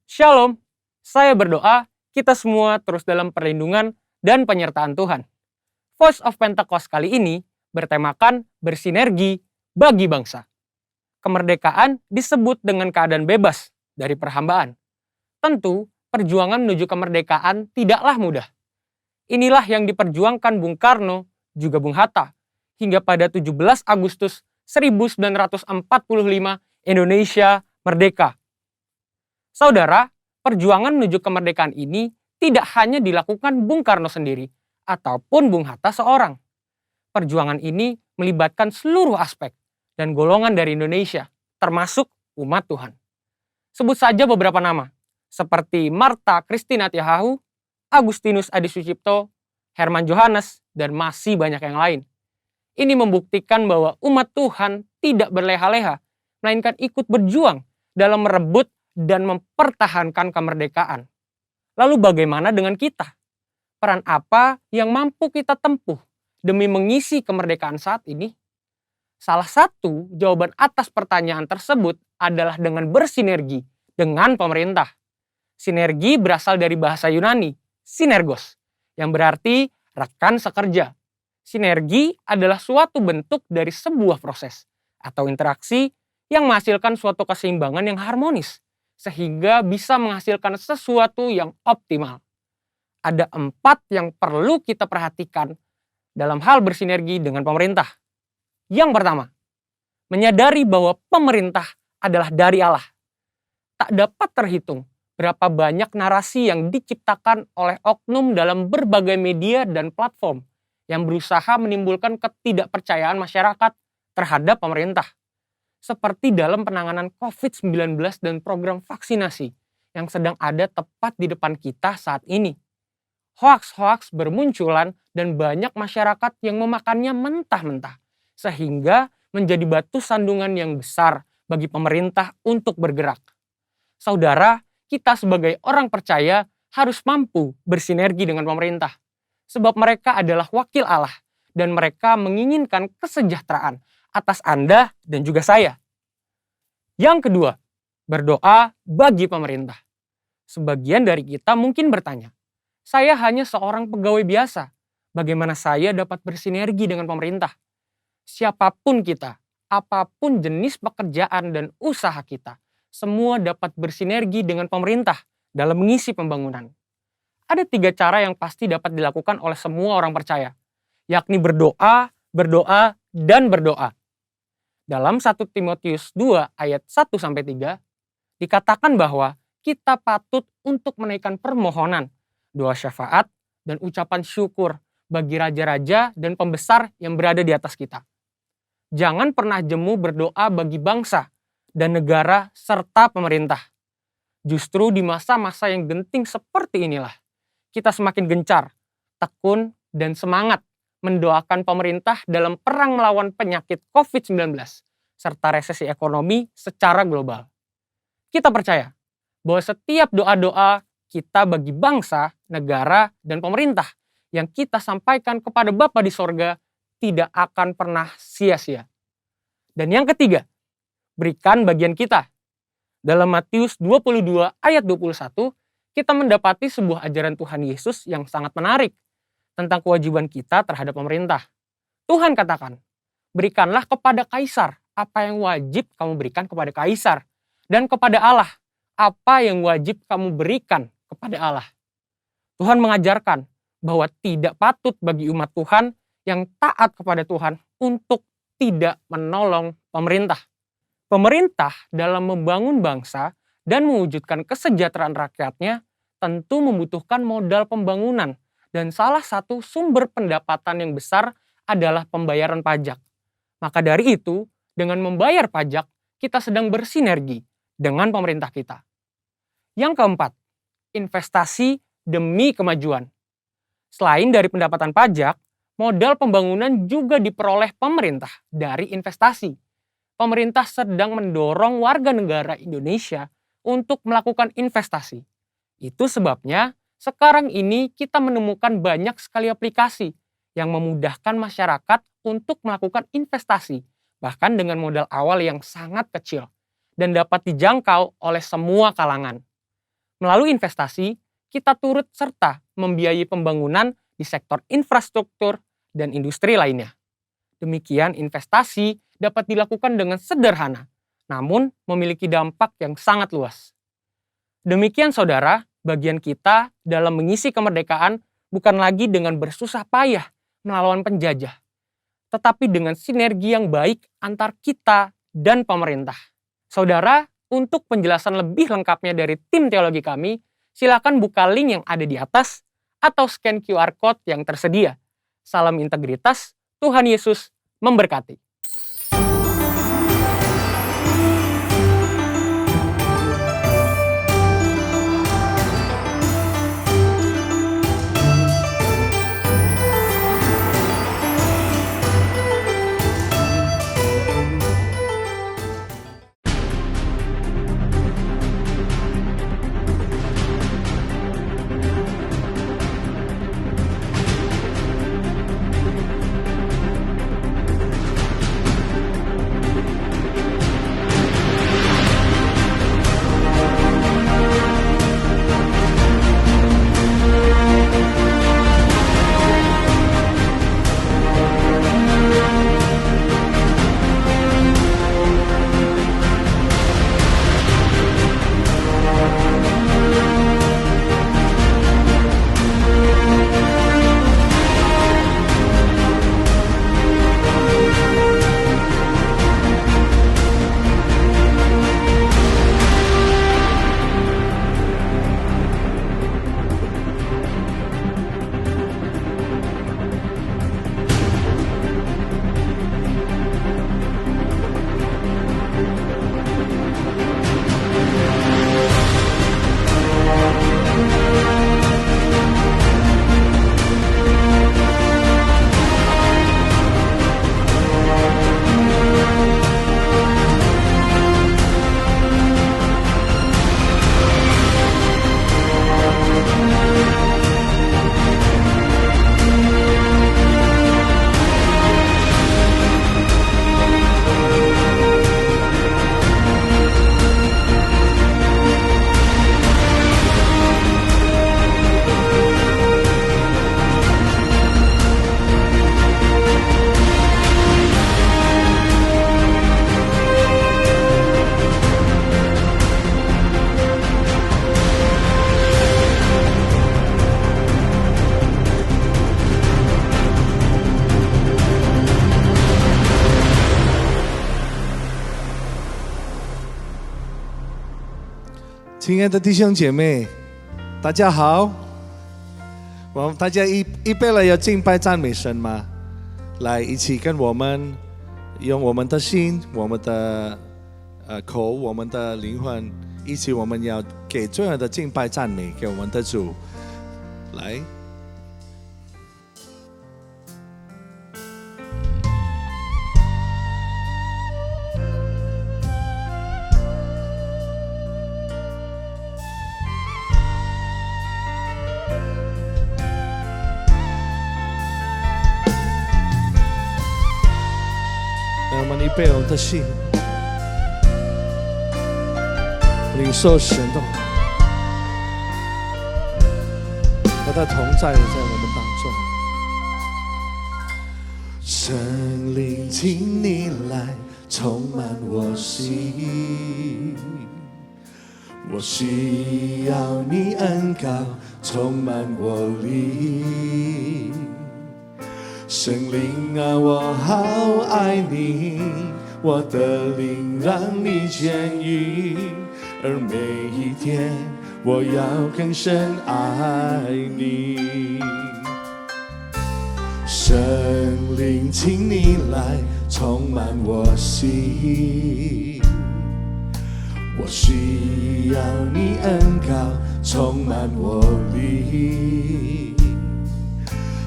Shalom, saya berdoa kita semua terus dalam perlindungan dan penyertaan Tuhan. Voice of Pentecost kali ini bertemakan bersinergi bagi bangsa. Kemerdekaan disebut dengan keadaan bebas dari perhambaan. Tentu, perjuangan menuju kemerdekaan tidaklah mudah. Inilah yang diperjuangkan Bung Karno juga Bung Hatta hingga pada 17 Agustus 1945 Indonesia merdeka. Saudara, perjuangan menuju kemerdekaan ini tidak hanya dilakukan Bung Karno sendiri ataupun Bung Hatta seorang. Perjuangan ini melibatkan seluruh aspek dan golongan dari Indonesia, termasuk umat Tuhan. Sebut saja beberapa nama, seperti Martha Christina Tiahahu, Agustinus Adi Sucipto, Herman Johannes, dan masih banyak yang lain. Ini membuktikan bahwa umat Tuhan tidak berleha-leha, melainkan ikut berjuang dalam merebut dan mempertahankan kemerdekaan. Lalu bagaimana dengan kita? Peran apa yang mampu kita tempuh demi mengisi kemerdekaan saat ini? Salah satu jawaban atas pertanyaan tersebut adalah dengan bersinergi dengan pemerintah. Sinergi berasal dari bahasa Yunani, sinergos, yang berarti rekan sekerja. Sinergi adalah suatu bentuk dari sebuah proses atau interaksi yang menghasilkan suatu keseimbangan yang harmonis, sehingga bisa menghasilkan sesuatu yang optimal. Ada 4 yang perlu kita perhatikan dalam hal bersinergi dengan pemerintah. Yang pertama, menyadari bahwa pemerintah adalah dari Allah. Tak dapat terhitung berapa banyak narasi yang diciptakan oleh oknum dalam berbagai media dan platform yang berusaha menimbulkan ketidakpercayaan masyarakat terhadap pemerintah. Seperti dalam penanganan COVID-19 dan program vaksinasi yang sedang ada tepat di depan kita saat ini. Hoaks-hoaks bermunculan dan banyak masyarakat yang memakannya mentah-mentah, sehingga menjadi batu sandungan yang besar bagi pemerintah untuk bergerak. Saudara, kita sebagai orang percaya harus mampu bersinergi dengan pemerintah, sebab mereka adalah wakil Allah dan mereka menginginkan kesejahteraan atas Anda dan juga saya. Yang kedua, berdoa bagi pemerintah. Sebagian dari kita mungkin bertanya, saya hanya seorang pegawai biasa, bagaimana saya dapat bersinergi dengan pemerintah? Siapapun kita, apapun jenis pekerjaan dan usaha kita, semua dapat bersinergi dengan pemerintah dalam mengisi pembangunan. Ada 3 cara yang pasti dapat dilakukan oleh semua orang percaya, yakni berdoa, berdoa, dan berdoa. Dalam 1 Timotius 2 ayat 1-3 dikatakan bahwa kita patut untuk menaikkan permohonan, doa syafaat, dan ucapan syukur bagi raja-raja dan pembesar yang berada di atas kita. Jangan pernah jemu berdoa bagi bangsa dan negara serta pemerintah. Justru di masa-masa yang genting seperti inilah, kita semakin gencar, tekun, dan semangat mendoakan pemerintah dalam perang melawan penyakit COVID-19 serta resesi ekonomi secara global. Kita percaya bahwa setiap doa-doa kita bagi bangsa, negara, dan pemerintah yang kita sampaikan kepada Bapa di sorga tidak akan pernah sia-sia. Dan yang ketiga, berikan bagian kita. Dalam Matius 22 ayat 21, kita mendapati sebuah ajaran Tuhan Yesus yang sangat menarik tentang kewajiban kita terhadap pemerintah. Tuhan katakan, berikanlah kepada kaisar apa yang wajib kamu berikan kepada kaisar, dan kepada Allah apa yang wajib kamu berikan kepada Allah. Tuhan mengajarkan bahwa tidak patut bagi umat Tuhan yang taat kepada Tuhan untuk tidak menolong pemerintah. Pemerintah dalam membangun bangsa dan mewujudkan kesejahteraan rakyatnya tentu membutuhkan modal pembangunan, dan salah satu sumber pendapatan yang besar adalah pembayaran pajak. Maka dari itu, dengan membayar pajak, kita sedang bersinergi dengan pemerintah kita. Yang keempat, investasi demi kemajuan. Selain dari pendapatan pajak, modal pembangunan juga diperoleh pemerintah dari investasi. Pemerintah sedang mendorong warga negara Indonesia untuk melakukan investasi. Itu sebabnya sekarang ini kita menemukan banyak sekali aplikasi yang memudahkan masyarakat untuk melakukan investasi, bahkan dengan modal awal yang sangat kecil dan dapat dijangkau oleh semua kalangan. Melalui investasi, kita turut serta membiayai pembangunan di sektor infrastruktur dan industri lainnya. Demikian investasi dapat dilakukan dengan sederhana, namun memiliki dampak yang sangat luas. Demikian saudara, bagian kita dalam mengisi kemerdekaan bukan lagi dengan bersusah payah melawan penjajah, tetapi dengan sinergi yang baik antar kita dan pemerintah. Saudara, untuk penjelasan lebih lengkapnya dari tim teologi kami, silakan buka link yang ada di atas atau scan QR Code yang tersedia. Salam integritas, Tuhan Yesus memberkati.亲爱的弟兄姐妹，大家好。大家预备了要敬拜赞美神吗？来，一起跟我们用我们的心、我们的口、我们的灵魂，一起我们要给最后的敬拜赞美给我们的主。来。让我们预备我们的心，领受神的话，他的同在在我们当中。圣灵，请你来充满我心，我需要你恩膏充满我灵。圣灵啊，我好爱你，我的灵让你牵引，而每一天我要更深爱你。圣灵，请你来充满我心，我需要你恩膏充满我灵。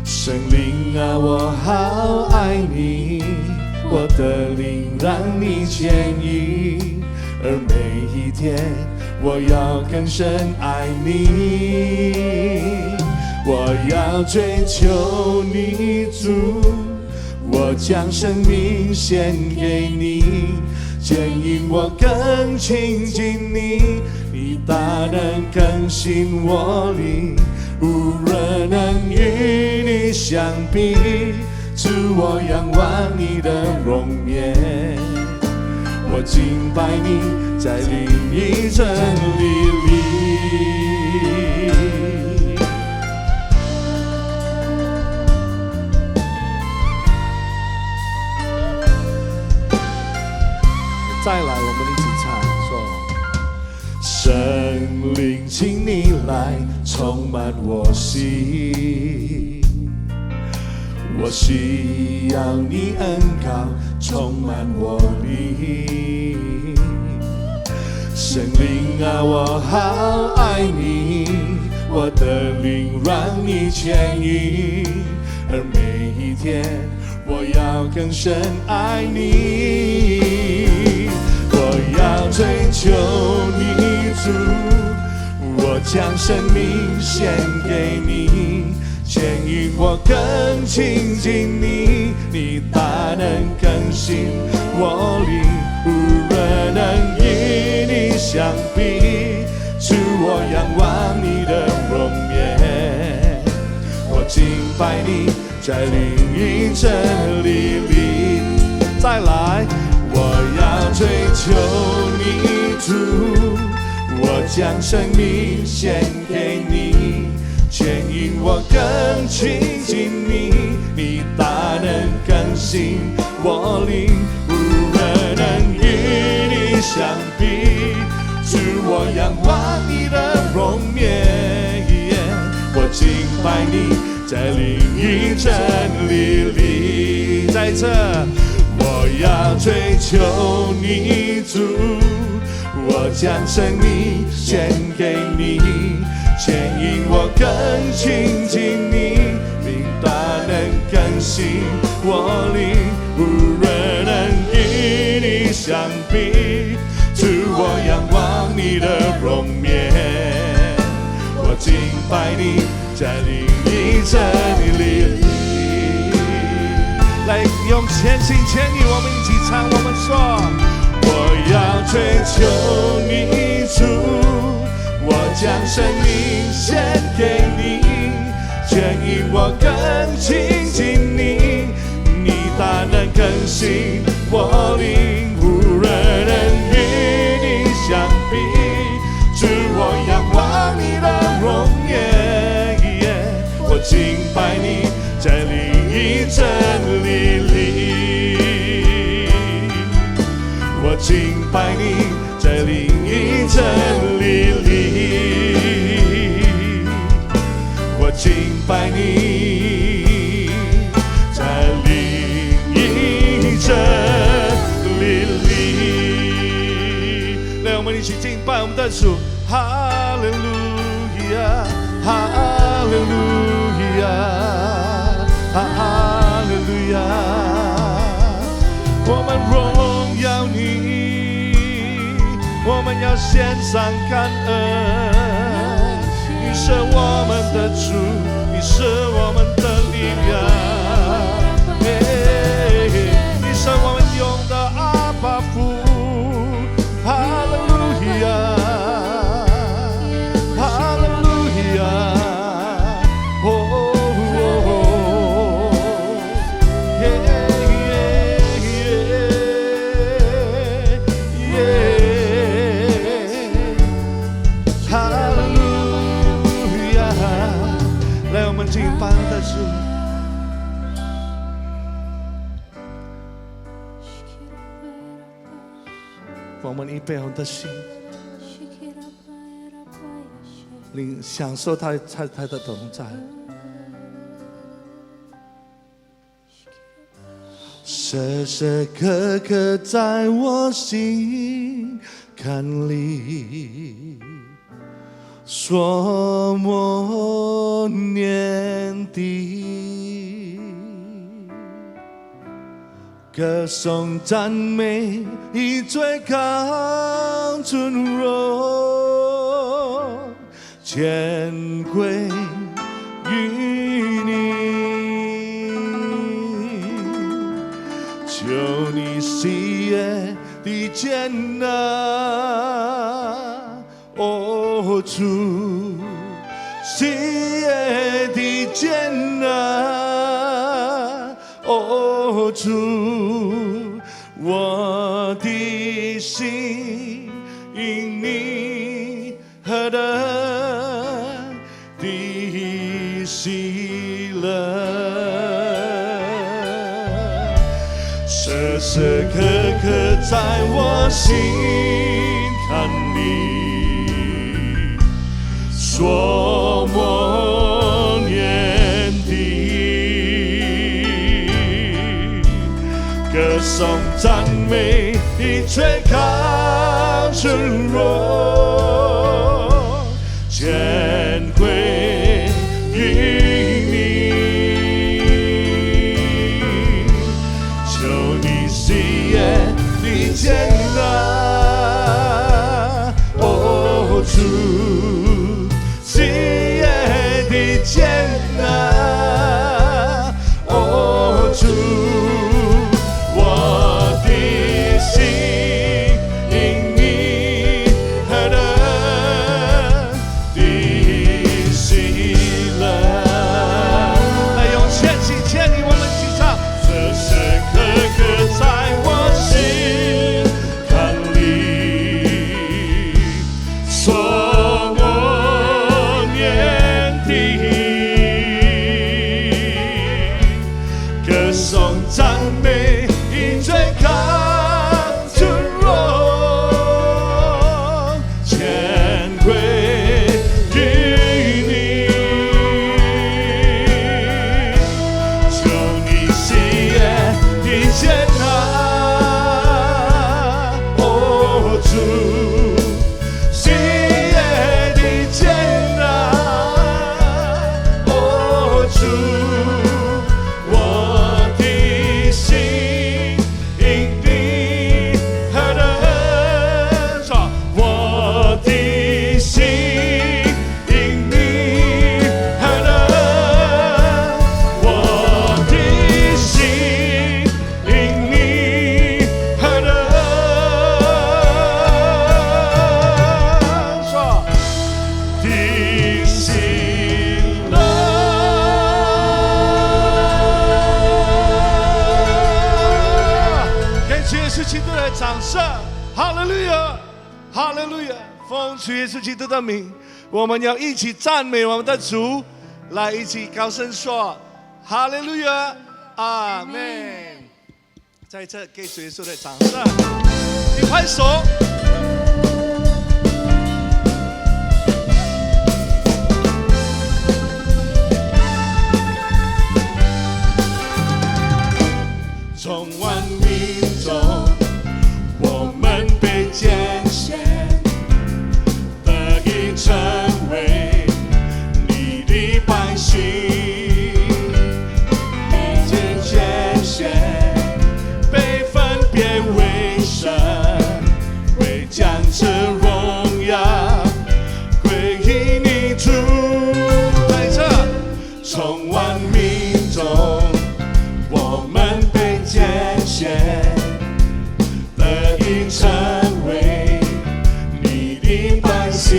圣灵啊，我好爱你，我的灵让你牵引，而每一天我要更深爱你。我要追求你主，我将生命献给你，牵引我更亲近你。你大能更新我灵，无人能与你相比。主，我仰望你的容颜，我敬拜你，在灵与真理里。再来，我们一起唱说：圣灵，请你来充满我心，我需要你恩膏充满我灵。圣灵啊，我好爱你，我的灵让你牵引，而每一天我要更深爱你。我要追求你主，我将生命献给你，牵引我更亲近你，你大能更新我灵，无人能与你相比。主，我仰望你的容颜，我敬拜你，在灵与真理里。再来，我要追求你主，我将生命献给你，牵引我更亲近你，你大能更新我灵，无人能与你相比。主，我仰望你的容颜，我敬拜你，在灵与真理里。在这，我要追求你主，我将生命献给你，牵引我更亲近你，你大能更新我灵，无人能与你相比。主，我仰望你的容颜，我敬拜你，在灵与真理里。来，用全心全意，我们一起唱，我们说：我要追求你主，我将生命献给你，牵引我更亲近你，你大能更新我灵，无人能与你相比。主，我仰望你的容颜，我敬拜你，在灵与真理里，我敬拜你，在灵与真理里，我敬拜你，在灵与真理里。来，我们一起敬拜我们的主，哈利路亚，哈利路亚，哈利路亚。我们荣耀你，我们要献上感恩。你是我们的主，你是我们的力量，你是我们用的阿爸父，哈利路亚，哈利路亚。敬拜的主，我们预备我们的心，享受他的同在。时时刻刻在我心坎里，说默念的歌颂赞美，以最高尊荣，谦归于你，求你喜悦的接纳。哦，哦，主，喜悦的艰难，哦，主，我的心因你何等的喜乐，时时刻刻在我心坎里说默念的歌颂赞美的最高承诺，全归于你，求你喜悦的艰难，哦，主，喜悦的艰难，哦，主，我的心因你何等的喜乐。来，用千起千里，我们一起唱，时时刻刻在我心坎里说默念的歌颂赞美以最高尊荣，全归于你，求你喜悦的艰难，哦，主，喜悦的艰难，哦，主，我的心因你何等，说我的心因你何等，我的心因你何等，说的喜乐。给主耶稣基督的掌声，哈利路亚，哈利路亚！奉主耶稣基督的名，我们要一起赞美我们的主，来一起高声说哈利路亚，阿门！在这给主耶稣的掌声，一拍手。从万民中，我们被拣选，得以成为你的百姓。你拣选，被分别为圣，为将这荣耀归于你主。在这，从万民中，我们被拣选，得以成为你的百姓，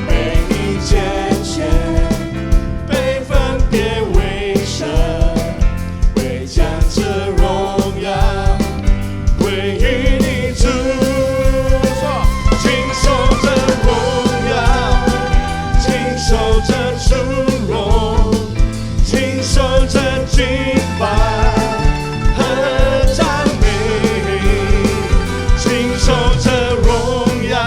被你拣选，被分别为圣，为将这荣耀归于你主。说，亲手这荣耀，亲手这尊荣，亲手这敬拜和赞美，亲手这荣耀，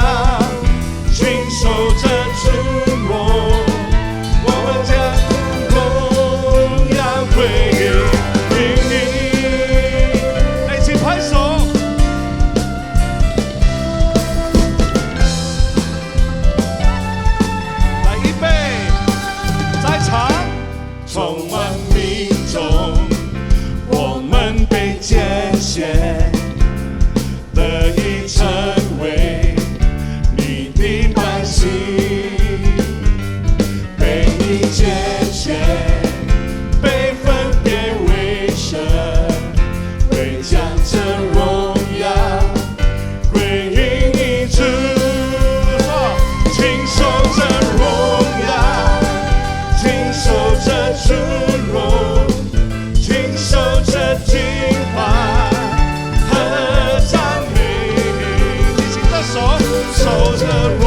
受着荣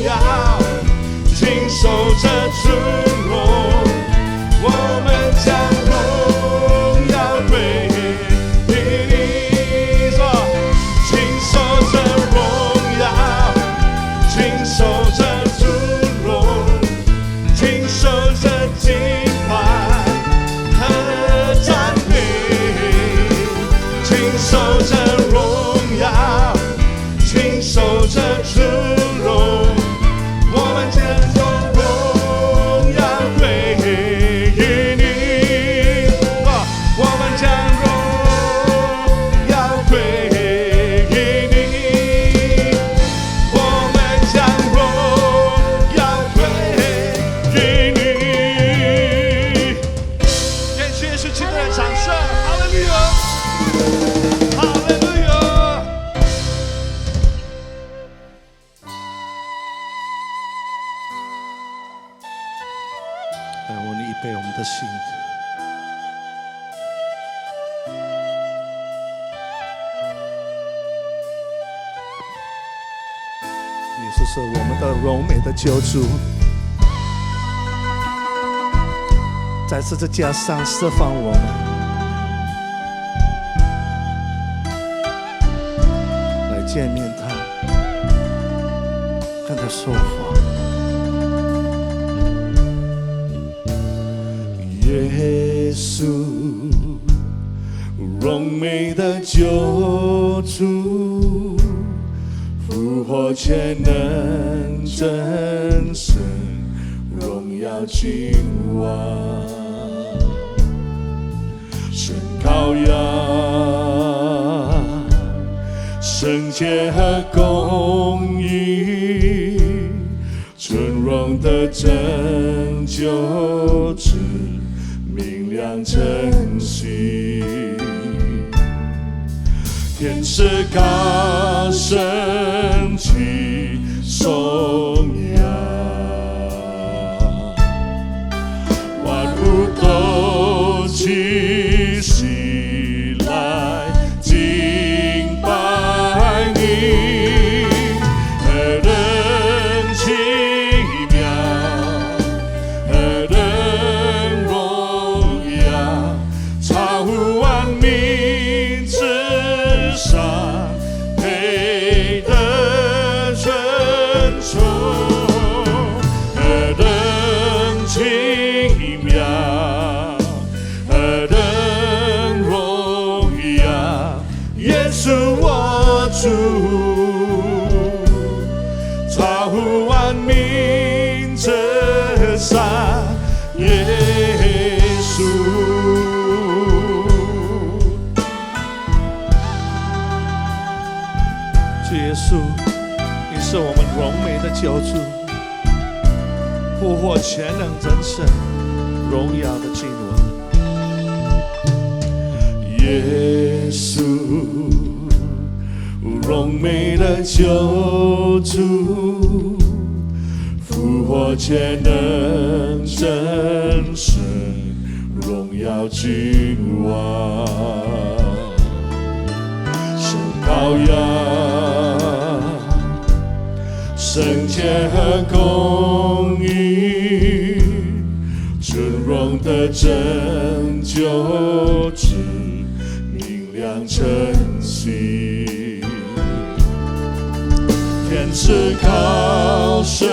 耀，经受着尊荣，我们将荣耀归给你。说，经受着荣耀，经受着尊荣，经受着敬拜和赞美，经受着荣耀，经受着尊荣，我们将荣耀归给你。我们将荣耀归给你，我们将荣耀归给你。给主耶稣基督的掌声，哈利路亚，哈利路亚。让我们预备我们的心，耶稣是我们的荣美的救主，在十字架上释放我们，来见面他，跟他说话。耶稣，荣美的救主，复活全能真神，荣耀君王，神羔羊，圣洁和公义，尊荣的拯救之明亮晨曦，天使高声起颂扬，万物都齐起来敬拜你，何等奇妙，何等荣耀，超乎万民之上，配得尊崇，何等奇妙，何等荣耀，耶稣我主，超乎万民之上，耶稣。主耶稣，你是我们荣美的救主，复活全能真神，荣耀的君王。耶稣，荣美的救主，复活全能真神，荣耀君王，神羔羊，圣洁和公义，尊荣的拯救之明亮晨曦，天使高声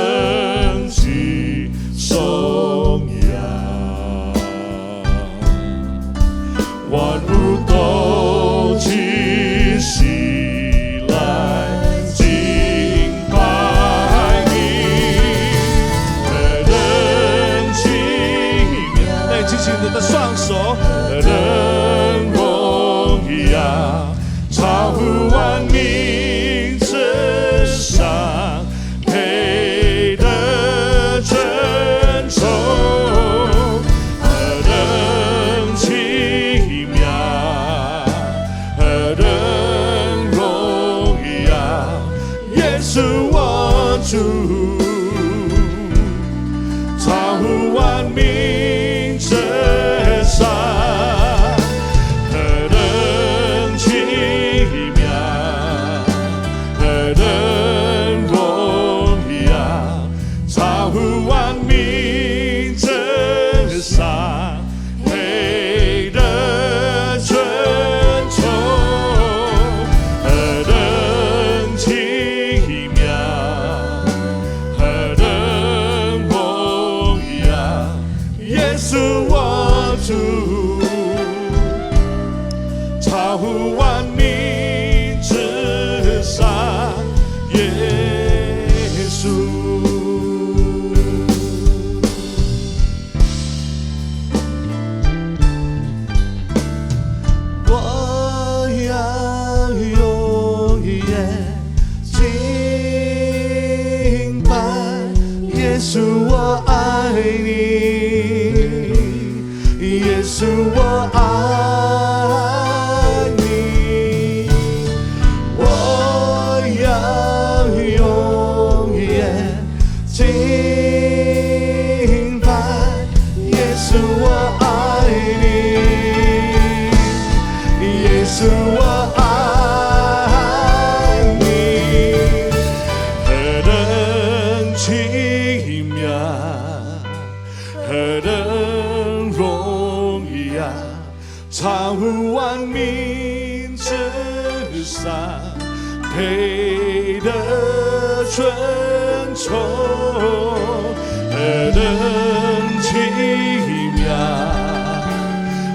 起颂扬，万物都齐起来敬拜你，何等奇妙！来，举起你的双手，何等荣耀，超乎万民之上，配得尊崇，何等奇妙，何等荣耀，耶稣我主，超乎万民之上，何等奇妙，何等耶稣我爱你，耶稣我爱你，我要永远敬拜耶稣我爱你，耶稣我爱你，何等奇妙，何等荣耀，超乎万民之上，配得尊崇，何等奇妙，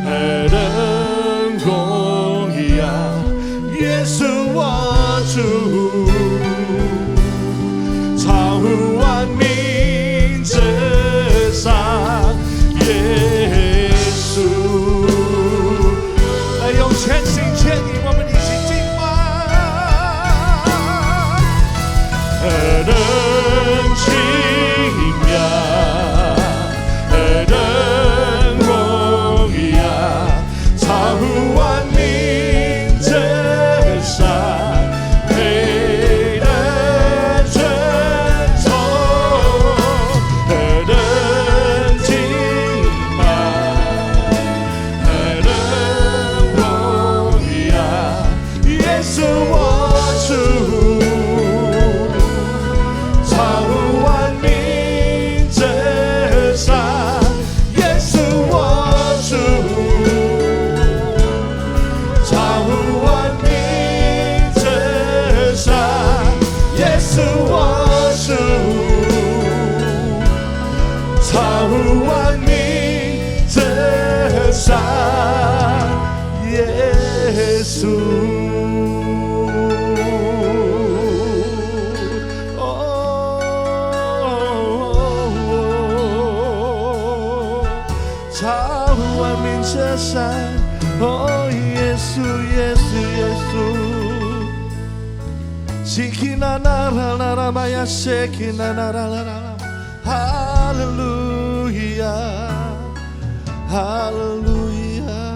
何等荣耀，耶稣我主，超乎万民之上，耶稣。来用全心全意，我们一起敬拜。何等奇妙，何等荣耀，超乎万民之上，配得尊崇，何等敬拜，何等荣耀，耶稣我主，超乎万民之上，耶稣我主，超乎万民之上，耶稣我主，超乎万民之上，耶稣。超乎万民之上，哦，耶稣，耶稣，耶稣。Sikina na na na na maya sekina na na na na. Hallelujah, Hallelujah.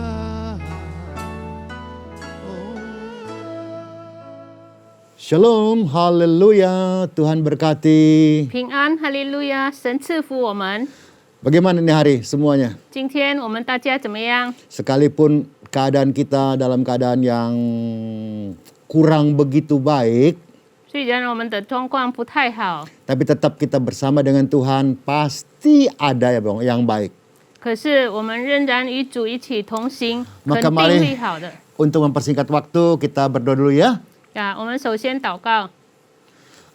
Shalom, haleluya, Tuhan berkati. 平安，哈利路亚！神赐福我们。 Bagaimana ini hari semuanya? 今天我们大家怎么样？ Sekalipun keadaan kita dalam keadaan yang kurang begitu baik, 虽然我们的状况不太好， tapi tetap kita bersama dengan Tuhan pasti ada ya Bang yang baik. 可是我们仍然与主一起同行，肯 Maka 定 mari 会好的。 untuk mempersingkat waktu kita berdoa dulu ya. 我们首先祷告。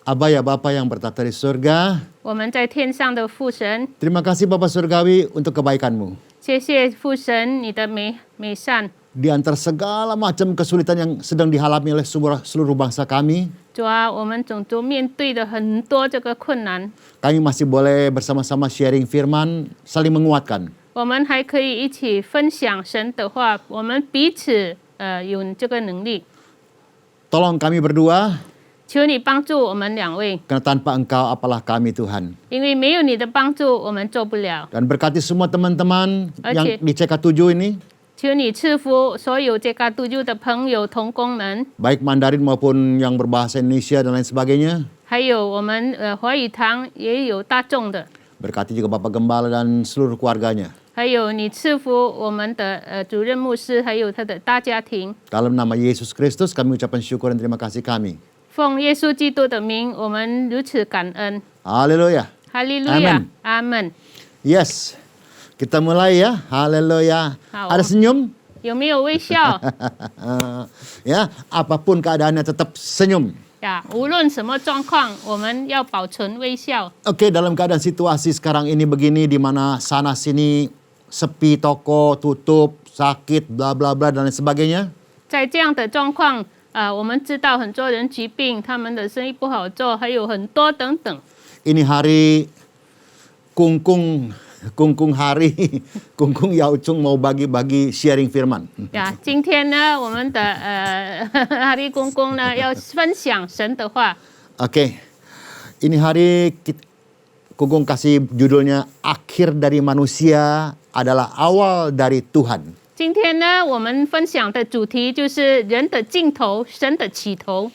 Aba ya Bapa yang bertata di surga, 我们在天上的父神， terima kasih Bapa Surgawi untuk kebaikan-Mu. 谢谢父神你的美善。 Di antara segala macam kesulitan yang sedang dialami oleh seluruh bangsa kami, 主啊，我们种族面对的很多这个困难， kami masih boleh bersama-sama sharing firman, saling menguatkan. 我们还可以一起分享神的话，我们彼此有这个能力。 Tolong kami berdua, 求你帮助我们两位， karena tanpa Engkau apalah kami Tuhan. 因为没有你的帮助，我们做不了。 Dan berkati semua teman-teman yang Oke. di CK7 ini, 求你赐福所有这个杜就的朋友、同工们， baik Mandarin maupun yang berbahasa Indonesia dan lain sebagainya. 还有我们华语堂也有大众的， Berkati juga Bapak Gembala dan seluruh keluarganya. 还有你赐福我们的主任牧师，还有他的大家庭。 Dalam nama Yesus Kristus kami ucapkan syukur dan terima kasih kami. 奉耶稣基督的名，我们如此感恩。 Haleluya. 哈利路亚 Amen， 阿门。 Yes. Kita mulai ya. Haleluya. Hao. Ada senyum? 有没有微笑 Ya, apapun keadaannya tetap senyum. 呀？无论什么状况，我们要保存微笑。 Oke, dalam keadaan situasi sekarang ini begini di mana sana sini sepi, toko tutup, sakit, bla bla bla dan lain sebagainya. 在这样的状况，我们知道很多人疾病，他们的生意不好做，还有很多等等。 Ini hari kungkung hari, kungkung Yaucung mau bagi-bagi sharing firman. 呀，今天呢，我们的哈利公公呢要分享神的话。 Oke, ini hari Kukung kasih judulnya Akhir dari Manusia adalah Awal dari Tuhan. 今天呢，我们分享的主题就是人的尽头，神的起头。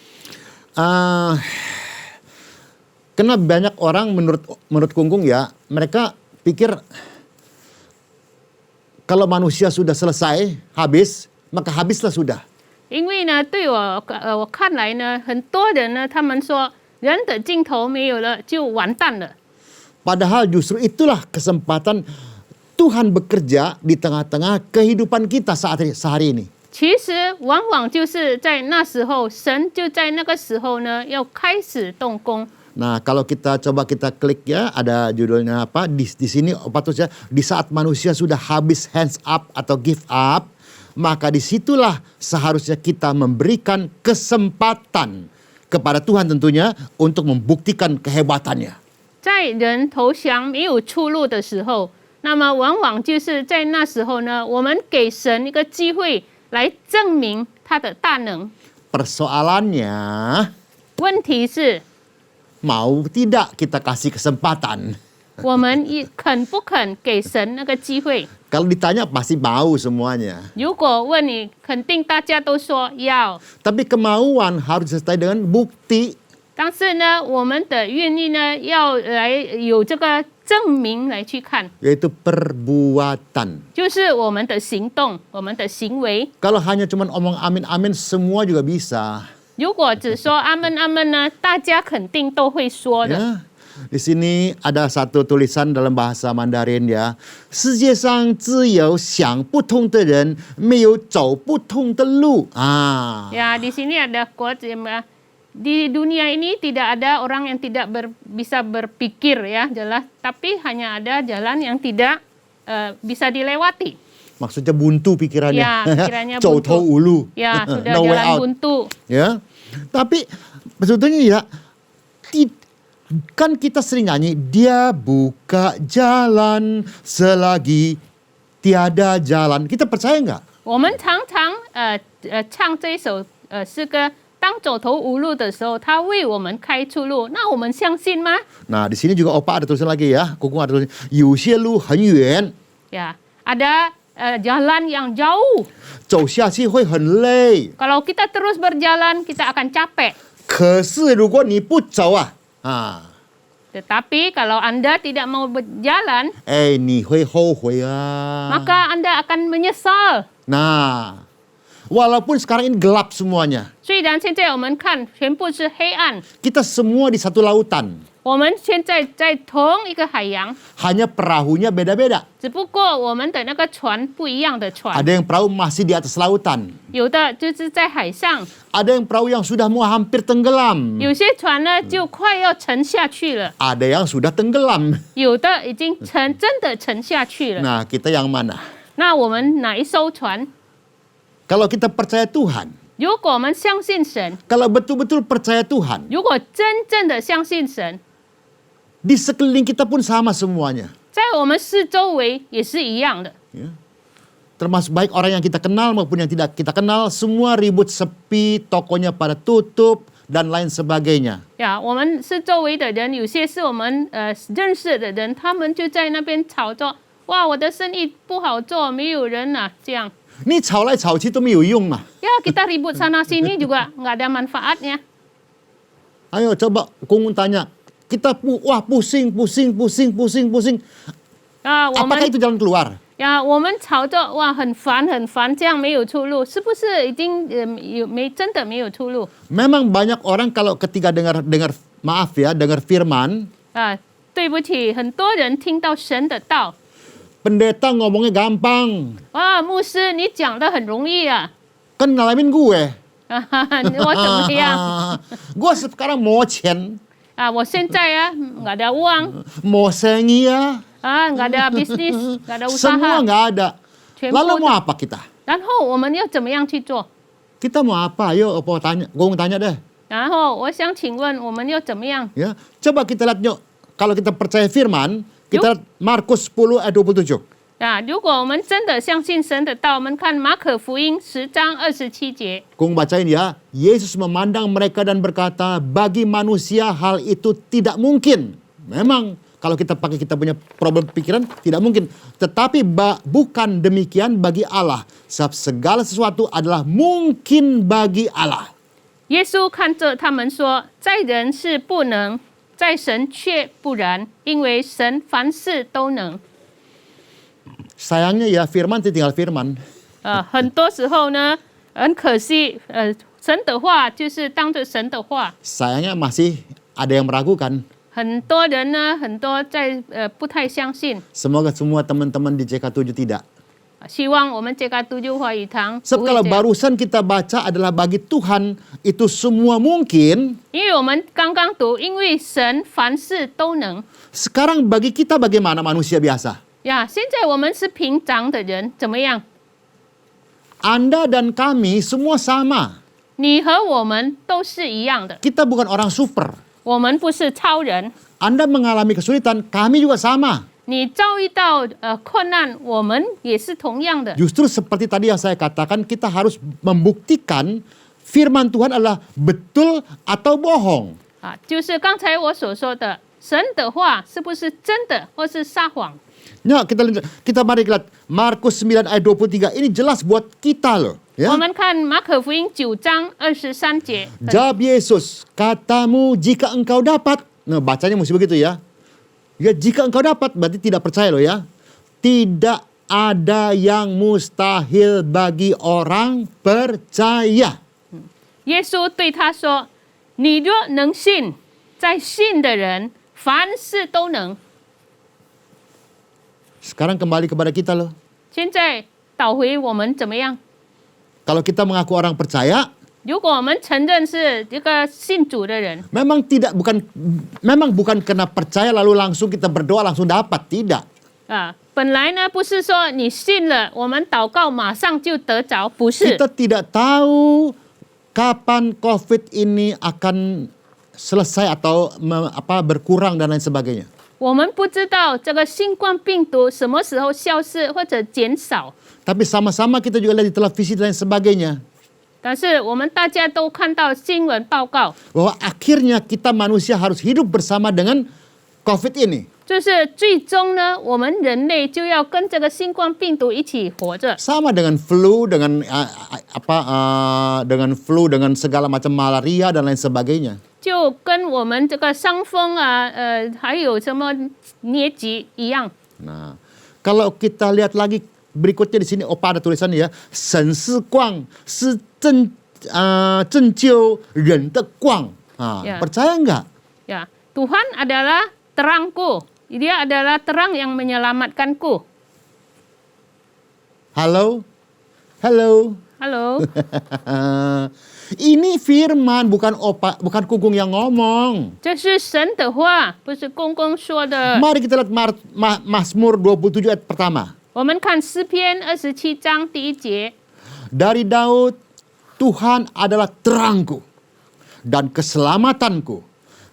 Karena banyak orang menurut Kungkung ya, mereka pikir kalau manusia sudah selesai, habis, maka habislah sudah. 因为呢，对我看来呢，很多人呢，他们说人的尽头没有了，就完蛋了。 Padahal justru itulah kesempatan Tuhan bekerja di tengah-tengah kehidupan kita sehari ini. 其实往往就是在那时候，神就在那个时候呢，要开始动工。 Nah, kalau kita coba kita klik ya, ada judulnya apa? Di sini apa tuh ya? Di saat manusia sudah habis hands up atau give up, maka disitulah seharusnya kita memberikan kesempatan kepada Tuhan tentunya untuk membuktikan kehebatannya. 在人投降没有出路的时候，那么往往就是在那时候呢，我们给神一个机会来证明他的大能。 Persoalannya, 问题是， mau tidak kita kasih kesempatan? 我们肯不肯给神那个机会？ Kalau ditanya pasti mau semuanya. 如果问你，肯定大家都说要。 Tapi kemauan harus disertai dengan bukti. 但是呢，我们的愿意呢，要来有这个证明来去看， Yaitu perbuatan. 就是我们的行动，我们的行为。 Kalau hanya cuman omong amin-amin semua juga bisa. 如果只说阿门阿门呢，大家肯定都会说的。 Ya. Di sini ada satu tulisan dalam bahasa Mandarin ya. 世界上只有想不通的人，没有走不通的路啊。 Ya, di sini ada quote di dunia ini tidak ada orang yang tidak bisa berpikir ya, jelas, tapi hanya ada jalan yang tidak bisa dilewati. Maksudnya buntu pikirannya. Ya, pikirannya Jauh buntu. ulu. Ya, sudah No way jalan out. buntu. Ya. Tapi sebetulnya ya kan kita sering nyanyi, dia buka jalan selagi tiada jalan. Kita percaya nggak? 我们常常唱这一首诗歌，当走投无路的时候，他为我们开出路，那我们相信吗？ Nah, di sini juga Opa ada tulisan lagi ya. Kukung ada tulisan, 有些路很远， Ya, ada jalan yang jauh. 走下去会很累。 Kalau kita terus berjalan, kita akan capek. 可是如果你不走啊， Tetapi kalau Anda tidak mau berjalan, 你会后悔啊。 maka Anda akan menyesal. Nah, walaupun sekarang ini gelap semuanya, 虽然现在我们看全部是黑暗， kita semua di satu lautan, 我们现在在同一个海洋， hanya perahunya beda-beda. 只不过我们的那个船不一样的船， Ada yang perahu masih di atas lautan, 有的就是在海上， ada yang perahu yang sudah mau hampir tenggelam, 有些船呢就快要沉下去了， ada yang sudah tenggelam. 有的已经真的沉下去了。 Nah, kita yang mana? 那我们哪一艘船？ Kalau kita percaya Tuhan, 如果我们相信神， kalau betul-betul percaya Tuhan, 如果真正的相信神， di sekeliling kita pun sama semuanya. 在我们四周围也是一样的。 Termasuk baik orang yang kita kenal maupun yang tidak kita kenal, semua ribut sepi, tokonya pada tutup, dan lain sebagainya. 呀，我们四周围的人，有些是我们认识的人，他们就在那边吵着，哇，我的生意不好做，没有人啊，这样。 Ini 吵来吵去都没有用嘛. Ya, kita ribut sana sini juga nggak ada manfaatnya. Ayo coba Kung tanya, kita pusing. 啊，我 Apakah 们 itu jalan keluar? 呀，我们吵着哇，很烦，这样没有出路，是不是已经真的没有出路？ Memang banyak orang kalau ketika dengar maaf ya, dengar firman, 啊，对不起，很多人听到神的道， pendeta ngomongnya gampang. 哇，牧师你讲的很容易啊， Kan ngalamin gue. 我怎么样？ Gue sekarang mau钱, 啊，我现在啊nggak ada uang， mau sengi ya, 啊nggak ada bisnis，nggak ada semua usaha， nggak ada. 全 Lalu 部 mau apa kita? 然后我们要怎么样去做？ Kita mau apa? Ayo, Opo tanya. Gue tanya deh. 然后我想请问，我们要怎么样？ Ya, coba kita lihat yuk. Kalau kita percaya firman, kita lihat Markus 10 ayat 27. 啊，如果我们真的相信神的道，我们看马可福音10章27节。 Kung bacain ya, Yesus memandang mereka dan berkata, bagi manusia hal itu tidak mungkin. Memang Kalau kita pakai kita punya problem pikiran, tidak mungkin. Tetapi bukan demikian bagi Allah. Sebab segala sesuatu adalah mungkin bagi Allah. 耶稣看着他们说：“在人是不能，在神却不然，因为神凡事都能。” Sayangnya ya firman tinggal firman. 很多时候呢，很可惜，神的话就是当着神的话。 Sayangnya masih ada yang meragukan. 很多人呢，很多在不太相信。 Semoga semua teman-teman di CK7 tidak. 希望我们这个读就华语堂 Sebab 不会 kalau 这样， barusan kita baca adalah bagi Tuhan itu semua mungkin. 因为我们刚刚读，因为神凡事都能 Sekarang bagi kita bagaimana manusia biasa? 呀。现在我们是平常的人，怎么样？ Anda dan kami semua sama. 你和我们都是一样的， Kita bukan orang super. 我们不是超人。 Anda mengalami kesulitan, kami juga sama. 你遭遇到困难，我们也是同样的。 Justru seperti tadi yang saya katakan, kita harus membuktikan firman Tuhan adalah betul atau bohong. 就是刚才我所说的，神的话是不是真的，或是撒谎？ Ya, kita mari lihat Markus 9 ayat 23. Ini jelas buat kita loh. 我 Ya. 们看马可福音9章23节， Jawab Yesus, katamu jika engkau dapat. Nah, bacanya mesti begitu ya. Ya, jika engkau dapat, berarti tidak percaya loh ya. Tidak ada yang mustahil bagi orang percaya. 耶稣对他说：“你若能信，在信的人凡事都能。” Sekarang kembali kepada kita loh. 现在倒回我们怎么样？ Kalau kita mengaku orang percaya, 如果我们承认是这个信主的人， memang bukan karena percaya lalu langsung kita berdoa langsung dapat, tidak. 本来呢不是说你信了，我们祷告马上就得着，不是。 Kita tidak tahu kapan COVID ini akan selesai atau berkurang dan lain sebagainya. 我们不知道这个新冠病毒什么时候消失或者减少， Tapi sama-sama kita juga lihat di televisi dan lain sebagainya. 但是我们大家都看到新闻报告， Bahwa akhirnya kita manusia harus hidup bersama dengan COVID ini. 就是最终呢，我们人类就要跟这个新冠病毒一起活着。 Sama dengan flu, dengan dengan segala macam malaria dan lain sebagainya. 就跟我们这个伤风还有什么疟疾一样。 Nah, kalau kita lihat lagi berikutnya di sini, ada tulisan ya, 神是光，是拯救人的光. Ya. Percaya nggak? Ya, Tuhan adalah terangku. Dia adalah terang yang menyelamatkanku. Halo? Halo? Halo. Ini firman, bukan Kukung yang ngomong. 这是神的话，不是公公说的。 Mari kita lihat Mazmur 27 ayat pertama. 我们看诗篇27章第1节， Dari Daud, Tuhan adalah terangku dan keselamatanku.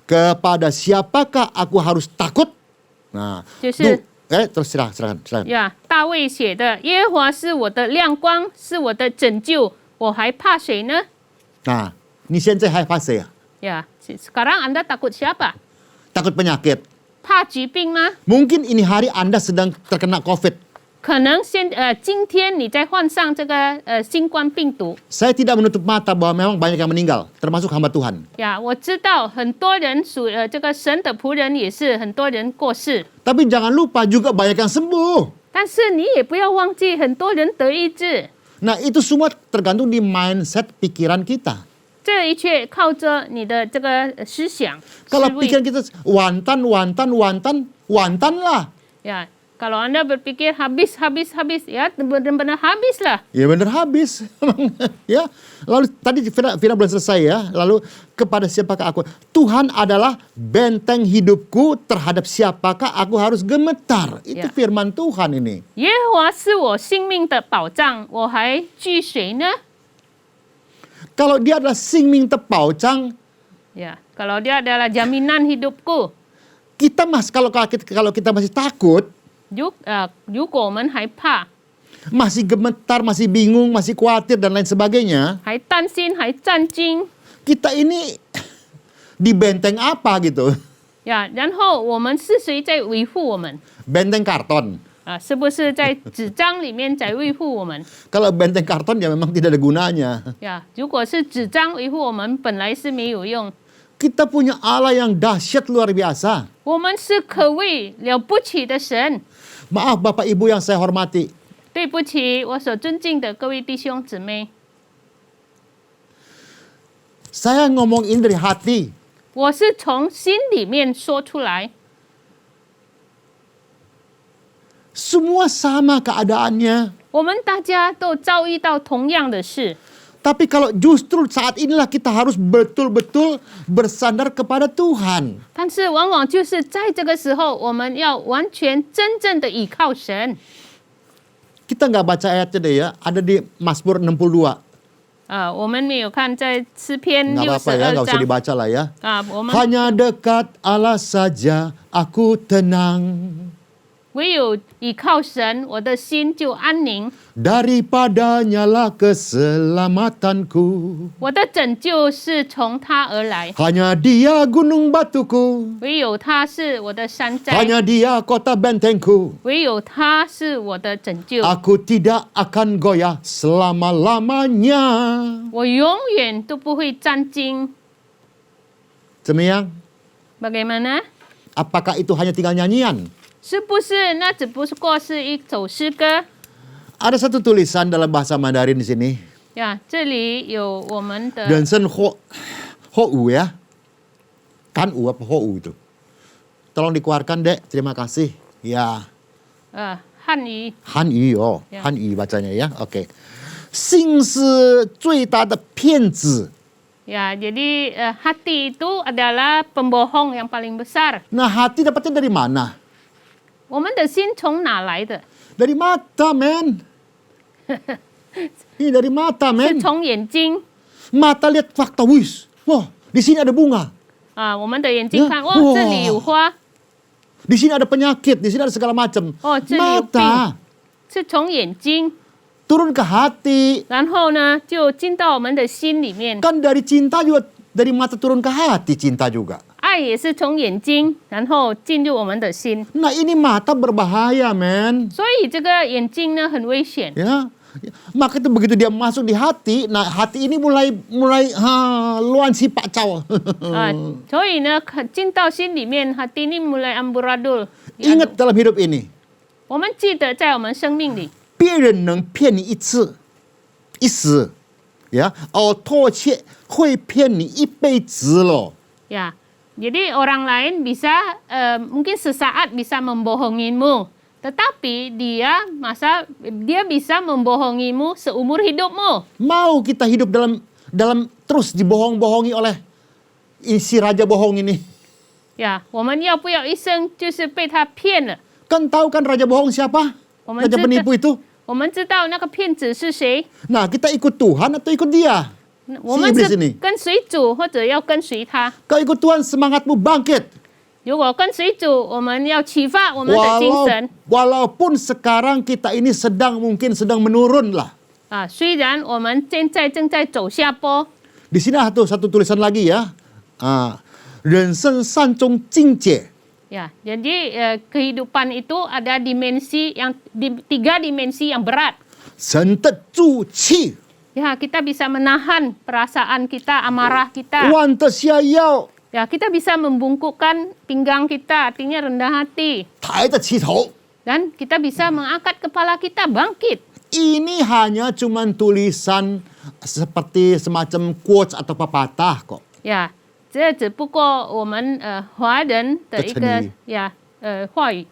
Kepada siapakah aku harus takut? Nah, 就是。 terus silakan. 呀，大卫写的：“耶和华是我的亮光，是我的拯救，我还怕谁呢 Nah, ini saya害怕谁啊？ ？”呀，sekarang Anda takut siapa？ Takut penyakit. 怕疾病吗？ Mungkin ini hari Anda sedang terkena COVID. 可能今天你在患上这个新冠病毒。 Saya tidak menutup mata bahwa memang banyak yang meninggal, termasuk hamba Tuhan. 呀，我知道很多人这个神的仆人也是很多人过世， Tapi jangan lupa juga banyak yang sembuh. 但是你也不要忘记很多人得医治。 Nah, itu semua tergantung di mindset pikiran kita. 这一切靠着你的这个思想。 Kalau 思维 pikiran kita wantan lah. Ya, kalau Anda berpikir habis, ya benar-benar habislah. Ya benar habis. Ya. Lalu tadi Vina belum selesai ya. Lalu kepada siapakah aku? Tuhan adalah benteng hidupku, terhadap siapakah aku harus gemetar. Itu Ya. firman Tuhan ini. 耶和华是我性命的保障，我还惧谁呢？ Kalau dia adalah singming tepaucang, Ya, kalau dia adalah jaminan hidupku， kalau kita masih takut, 如果我们害怕、 masih gemetar, masih bingung, masih khawatir dan lain sebagainya, 还担心、还战惊， kita ini di benteng apa gitu? 呀，然后我们是谁在维护我们 Benteng karton. 啊？是不是在纸张里面在维护我们 Kalau benteng karton ya memang tidak ada gunanya. 呀？如果是纸张维护我们，本来是没有用。 Kita punya Allah yang dahsyat luar biasa. 我们是可畏了不起的神。 Maaf Bapak Ibu yang saya hormati. 对不起，我所尊敬的各位弟兄姊妹， Saya ngomong ini dari hati. 我是从心里面说出来。 Semua sama keadaannya. 我们大家都遭遇到同样的事， Tapi kalau justru saat inilah kita harus betul-betul bersandar kepada Tuhan. 但是往往就是在这个时候，我们要完全真正的倚靠神。 Kita nggak baca ayatnya deh ya. Ada di Mazmur 62. 我们没有看在诗篇 Nggak 62 apa-apa ya, nggak usah 章 dibaca lah ya. 我们 Hanya dekat Allah saja aku tenang. 唯有倚靠神，我的心就安宁， Daripadanya lah keselamatanku. 我的拯救是从他而来， Hanya dia gunung batuku. 唯有他是我的山寨， Hanya dia kota bentengku. 唯有他是我的拯救， Aku tidak akan goyah selama-lamanya. 我永远都不会战惊。 怎么样? Bagaimana？ Apakah itu hanya tinggal nyanyian? 是不是那只不过是一首诗歌 Ada satu tulisan dalam bahasa Mandarin di sini. 呀？这里有我们的 Dansen ho u ya. Kan u apa ho u itu? Tolong dikeluarkan, Dek. Terima kasih. Ya. 汉语 Han yu oh. Ya. Han yu bacanya ya. Oke. 性是最大的骗子. ya. Jadi hati itu adalah pembohong yang paling besar. Nah, hati dapatnya dari mana? 我们的心从哪来的？ Dari mata, men. Ini dari mata, 是 men. 从眼睛 Mata lihat fakta, wis. Wah, di sini ada bunga. 我们的眼睛看，哇哦，这里有花， Di sini ada penyakit, di sini ada segala macam. 哦，这里有病， Mata 是从眼睛， turun ke hati. 然后呢就进到我们的心里面。 Kan dari cinta juga dari mata turun ke hati cinta juga. 爱也是从眼睛，然后进入我们的心。 Nah, ini mata berbahaya, men. 所以这个眼睛呢很危险。 Ya. Maka itu begitu dia masuk di hati, nah hati ini mulai luan si Pak Caw. 所以呢进到心里面，hati ini mulai amburadul。 Ingat dalam hidup ini, 我们记得在我们生命里，别人能骗你一次、一时，ya, 偷窃会骗你一辈子loh. ya. Jadi orang lain bisa mungkin sesaat bisa membohongimu, tetapi dia bisa membohongimu seumur hidupmu. Mau kita hidup dalam terus dibohong-bohongi oleh si raja bohong ini? 呀，我们要不要一生就是被他骗了？ Kan tahu kan raja bohong siapa? 我们 Raja 知道 penipu itu. 我们知道那个骗子是谁， Nah, kita ikut Tuhan atau ikut dia? 我们 iblis 是 ini 跟随主或者要跟随他。 Kau ikut Tuhan, semangatmu bangkit. 如果跟随主，我们要启发我们的精神 Walaupun sekarang kita ini mungkin sedang menurun lah. 虽然我们现在正在走下坡， Di sini ada satu tulisan lagi ya. 人生善终境界. ya. Jadi kehidupan itu ada tiga dimensi yang berat. 神的住气, Ya, kita bisa menahan perasaan kita, amarah kita. 弯的下腰, Ya, kita bisa membungkukkan pinggang kita, artinya rendah hati. 抬得起头. Dan kita bisa mengangkat kepala kita, bangkit. Ini hanya cuman tulisan seperti semacam quotes atau pepatah kok. 呀，这只不过我们华人的一个话语。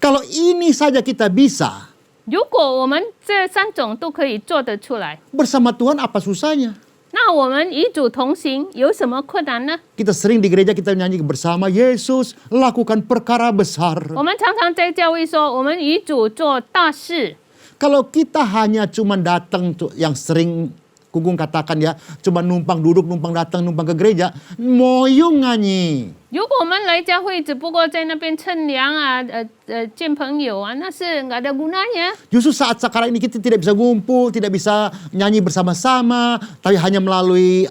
Kalau ini saja kita bisa, 如果我们这三种都可以做得出来， bersama Tuhan apa susahnya? 那我们与主同行有什么困难呢？ Kita sering di gereja kita nyanyi bersama Yesus lakukan perkara besar. 我们常常在教会说，我们与主做大事。 Kalau kita hanya cuman datang yang sering Kugung katakan ya, cuma numpang duduk, numpang datang, numpang ke gereja, moyong nyanyi. 如果我们来教会只不过在那边乘凉啊，见朋友啊，那是nggak ada gunanya. Justru saat sekarang ini kita tidak bisa ngumpul, tidak bisa nyanyi bersama-sama, tapi hanya melalui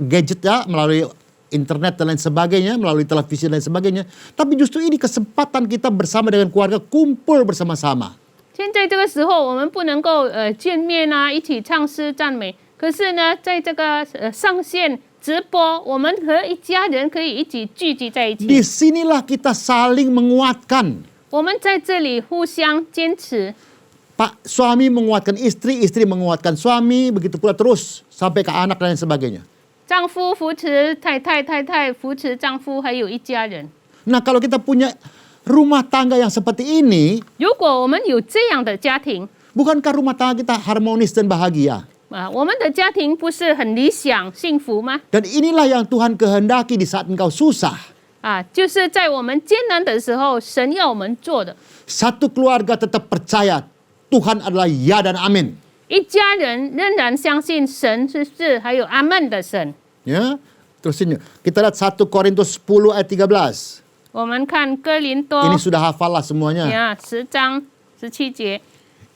gadget ya, melalui internet dan lain sebagainya, melalui televisi dan lain sebagainya. Tapi justru ini kesempatan kita bersama dengan keluarga, kumpul bersama-sama. 现在这个时候，我们不能够见面啊，一起唱诗赞美。可是呢，在这个上线直播，我们和一家人可以一起聚集在一起。 Disinilah kita saling menguatkan. 我们在这里互相坚持， Pak suami menguatkan istri, istri menguatkan suami, begitu pula terus sampai ke anak dan lain sebagainya. 丈夫扶持太太，太太扶持丈夫，还有一家人。 Nah, kalau kita punya rumah tangga yang seperti ini, 如果我们有这样的家庭 bukankah rumah tangga kita harmonis dan bahagia? 啊，我们的家庭不是很理想、幸福吗？ Dan inilah yang Tuhan kehendaki di saat engkau susah. 啊，就是在我们艰难的时候，神要我们做的。 Satu keluarga tetap percaya Tuhan adalah ya dan amin. 一家人仍然相信神是还有阿门的神。 Ya, terusin yuk. Kita lihat 1 Korintus 10 ayat 13. 我们看哥林多 Ini sudah hafal lah semuanya. 呀10章17节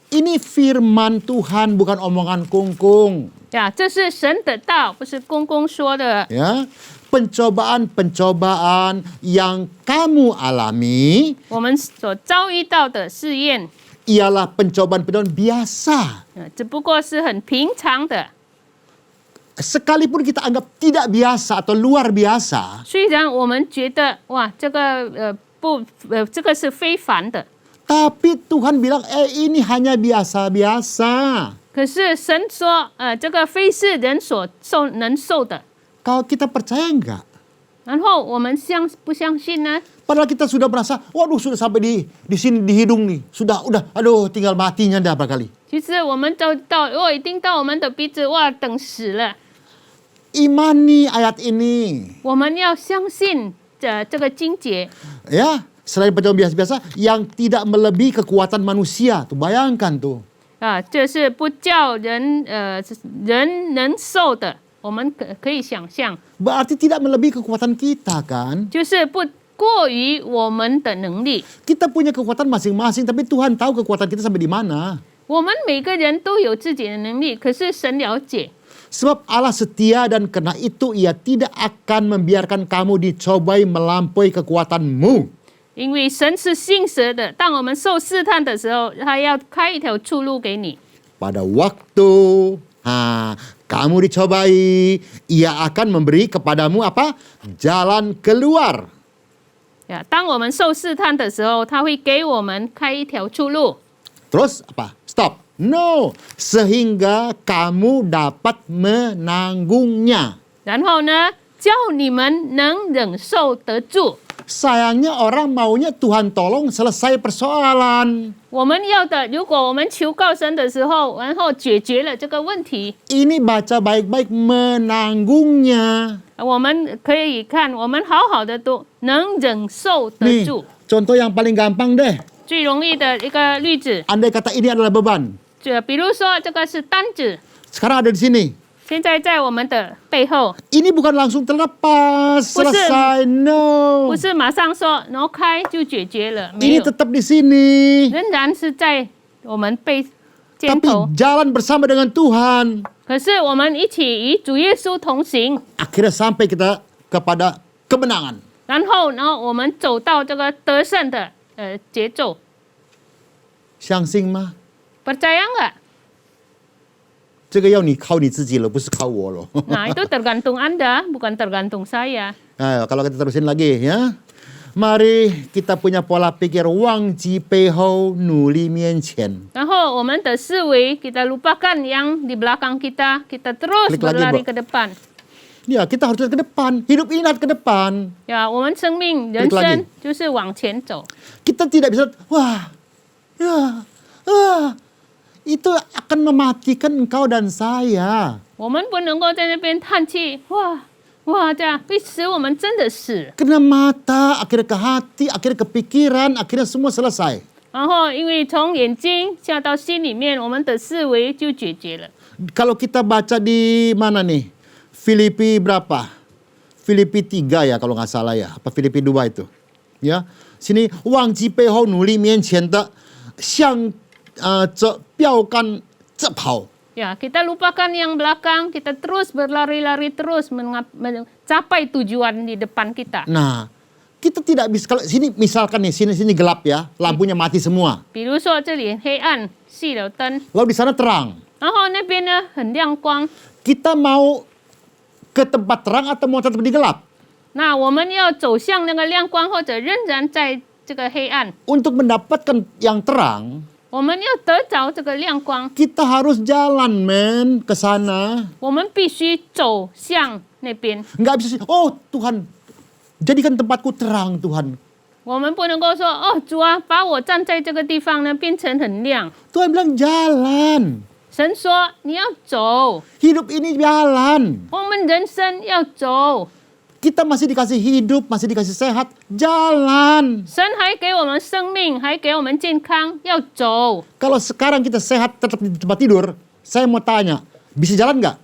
Ini firman Tuhan, bukan omongan kungkung. 呀，这是神的道，不是公公说的。 Ya, pencobaan-pencobaan yang kamu alami 我们所遭遇到的试验， ialah pencobaan-pencobaan biasa. 只不过是很平常的。 Sekalipun kita anggap tidak biasa atau luar biasa, 虽然我们觉得哇，这个这个是非凡的， tapi Tuhan bilang, ini hanya biasa-biasa. 可是神说，这个非是人所能受的。 Kalau kita percaya enggak? 然后我们不相信呢？ Padahal kita sudah merasa, waduh sudah sampai di sini di hidung nih. Udah, aduh tinggal matinya dah barangkali. 其实我们已经到我们的鼻子，哇，等死了。 Imani ayat ini. 我们要相信这个经节， Ya, selain pencobaan biasa-biasa, yang tidak melebihi kekuatan manusia. Tuh bayangkan tuh. 啊，这是不叫人能受的，我们可以想象， Berarti tidak melebihi kekuatan kita kan? 就是不过于我们的能力。 Kita punya kekuatan masing-masing, tapi Tuhan tahu kekuatan kita sampai di mana. 我们每个人都有自己的能力，可是神了解， Sebab Allah setia dan karena itu ia tidak akan membiarkan kamu dicobai melampaui kekuatanmu. 因为神是信实的。当我们受试探的时候，他要开一条出路给你。 Pada waktu kamu dicobai, ia akan memberi kepadamu apa? Jalan keluar. 呀，当我们受试探的时候，他会给我们开一条出路。 Terus apa? Stop. No. Sehingga kamu dapat menanggungnya. 然后呢，叫你们能忍受得住。 Sayangnya orang maunya Tuhan tolong selesai persoalan. 我们要的，如果我们求告神的时候，然后解决了这个问题， Ini baca baik-baik menanggungnya. 我们可以看，我们好好的都能忍受得 Nih, 住。 contoh yang paling gampang deh. 最容易的一个例子， Andai kata ini adalah beban. 比如说这个是单子， Sekarang ada di sini. 现在在我们的背后， Ini bukan langsung terlepas, selesai. No. 不是马上说挪开就解决了，没 Ini 有， tetap di sini. 仍然是在我们背肩 Tapi 头。 jalan bersama dengan Tuhan. 可是我们一起与主耶稣同行， Akhirnya sampai kita kepada kemenangan. 然后我们走到这个得胜的节奏， 相信吗？ percaya nggak? 这个要你靠你自己了，不是靠我了。 Nah itu tergantung Anda, bukan tergantung saya. Ayo, kalau kita terusin lagi ya. Mari kita punya pola pikir Wang Ji Pei Hou Nuli Mian Qian. 然后我们的思维kita lupakan yang di belakang kita, kita terus Klik lagi, berlari Bu. ke depan. Ya, kita harus lihat ke depan. Hidup ini lihat ke depan. 呀，我们生命人 Klik lagi. 生就是往前走。 Kita tidak bisa, wah, itu akan mematikan engkau dan saya. 我们不能够在那边叹气，哇，这样会使我们真的死。 Kena mata, akhirnya ke hati, akhirnya ke pikiran, akhirnya semua selesai. 然后因为从眼睛下到心里面，我们的思维就解决了。 Kalau kita baca di mana nih? Filipi berapa? Filipi 3 ya kalau nggak salah ya. Apa Filipi 2 itu? Ya. Sini Wang Ji Pei Hou Nuli Mian Qian de 向这标杆直跑 Ya, kita lupakan yang belakang, kita terus berlari-lari terus mencapai tujuan di depan kita. Nah, kita tidak bisa, kalau sini misalkan nih, sini gelap ya, lampunya mati semua. 比如说这里黑暗，熄了灯， Lalu di sana terang. 然后那边呢很亮光。 Kita mau ke tempat terang atau mau tetap di gelap? 那我们要走向那个亮光，或者仍然在这个黑暗。 Untuk mendapatkan yang terang, 我们要得着这个亮光， kita harus jalan men ke sana. 我们必须走向那边。 Nggak bisa sih, oh Tuhan, jadikan tempatku terang Tuhan. 我们不能够说哦，主啊，把我站在这个地方呢变成很亮。 Tuhan bilang jalan. 神说你要走， Hidup ini jalan. 我们人生要走。 Kita masih dikasih hidup, masih dikasih sehat, jalan. 神还给我们生命，还给我们健康，要走。 Kalau sekarang kita sehat tetap di tempat tidur, saya mau tanya, bisa jalan nggak?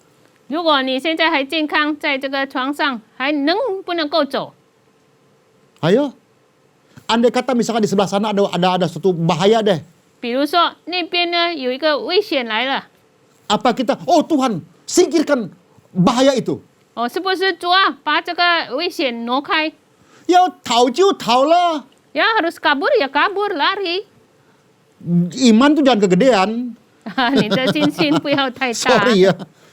如果你现在还健康，在这个床上，还能不能够走？ Ayo. Andai kata misalkan di sebelah sana ada suatu bahaya deh. 比如说那边呢有一个危险来了， Apa kita, oh Tuhan, singkirkan bahaya itu. 哦，是不是主啊，把这个危险挪开？ Ya tahu就tahu lah. Ya harus kabur ya kabur lari， Iman tuh jangan kegedean. 你的信心不要太大。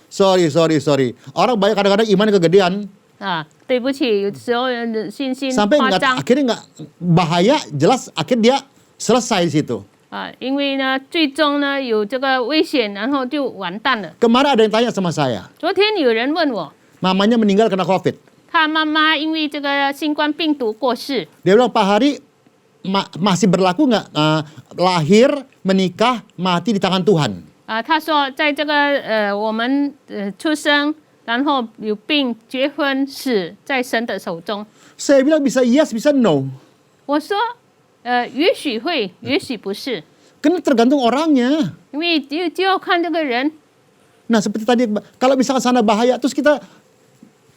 Sorry ya. Sorry. Orang banyak kadang-kadang iman kegedean. 啊，对不起，有时候人的信心 Sampai 夸张 akhirnya nggak bahaya, jelas akhirnya dia selesai di situ. 啊，因为呢，最终呢有这个危险，然后就完蛋了。 Kemarin ada yang tanya sama saya, 昨天有人问我， mamanya meninggal kena COVID. 他妈妈因为这个新冠病毒过世， Dia bilang, Pak Hari, masih berlaku nggak lahir, menikah, mati di tangan Tuhan? 啊，他说在这个我们出生，然后有病、结婚、死在神的手中。 Saya bilang bisa yes, bisa no. 我说，也许会，也许不是， Karena tergantung orangnya. 因为就要看这个人。 Nah seperti tadi, kalau misalkan sana bahaya, terus kita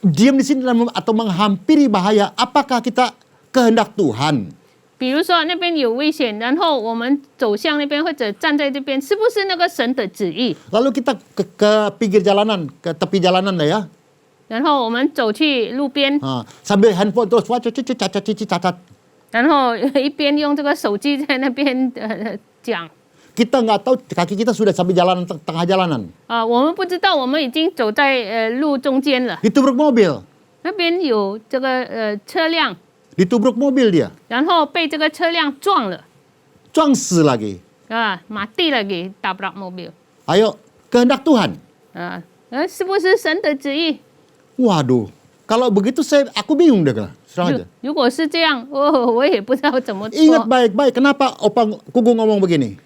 diam di sini atau menghampiri bahaya, apakah kita kehendak Tuhan? 比如说那边有危险，然后我们走向那边或者站在这边，是不是那个神的旨意？ Lalu kita ke pinggir jalanan, ke tepi jalanan lah ya. 然后我们走去路边， Sambil handphone terus cacat. 然后一边用这个手机在那边讲。 Kita nggak tahu kaki kita sudah sampai jalanan tengah jalanan. 我们不知道我们已经走在路中间了， Ditubruk mobil, 那边有这个车辆， ditubruk mobil dia, 然后被这个车辆撞了， 撞死lagi. mati lagi tabrak mobil。 Ayo, kehendak Tuhan. 是不是神的旨意？ Waduh, kalau begitu aku bingung deh, serang aja. 如果是这样，我也不知道怎么 Ingat 做。 baik-baik, kenapa Opa Kugu ngomong begini?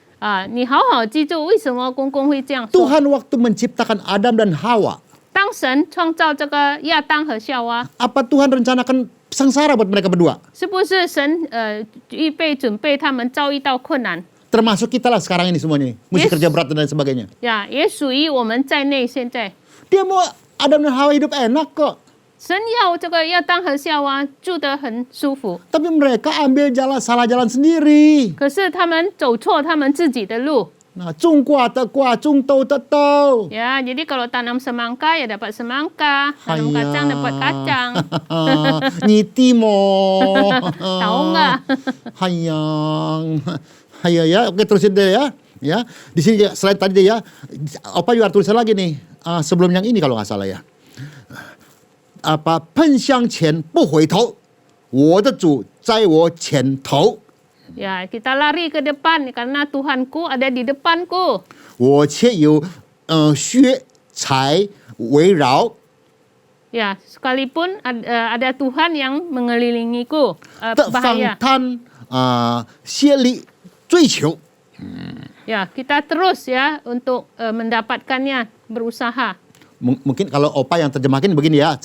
你好好记住，为什么公公会这样说？ Tuhan waktu menciptakan Adam dan Hawa, 当神创造这个亚当和夏娃， apa Tuhan rencanakan sengsara buat mereka berdua? 是不是神预备准备他们遭遇到困难？ Termasuk kita lah sekarang ini semuanya, mesti Yes. kerja berat dan lain sebagainya. 也属于我们在内。现在 Dia mau Adam dan Hawa hidup enak kok. 神要这个亚当和夏娃住得很舒服， Tapi mereka ambil salah jalan sendiri. 可是他们走错他们自己的路。 Nah, cung kuah te kuah, cung tau te tau. Ya, jadi kalau tanam semangka ya dapat semangka, tanam kacang dapat kacang. Nyiti mo. Tahu nggak? Hayang. Hayang ya, oke terusin deh ya. Ya, di sini selain tadi deh ya, apa juga tulisan lagi nih sebelum yang ini kalau nggak salah ya. Apa 奔向前不回头，我的主在我前头。 Ya, kita lari ke depan karena Tuhanku ada di depanku. 我且有血财围绕。 Ya, sekalipun ada Tuhan yang mengelilingiku 的访 bahaya. 滩竭力追求。 Ya, kita terus ya untuk mendapatkannya, berusaha. Mungkin kalau Opa yang terjemahkan begini ya,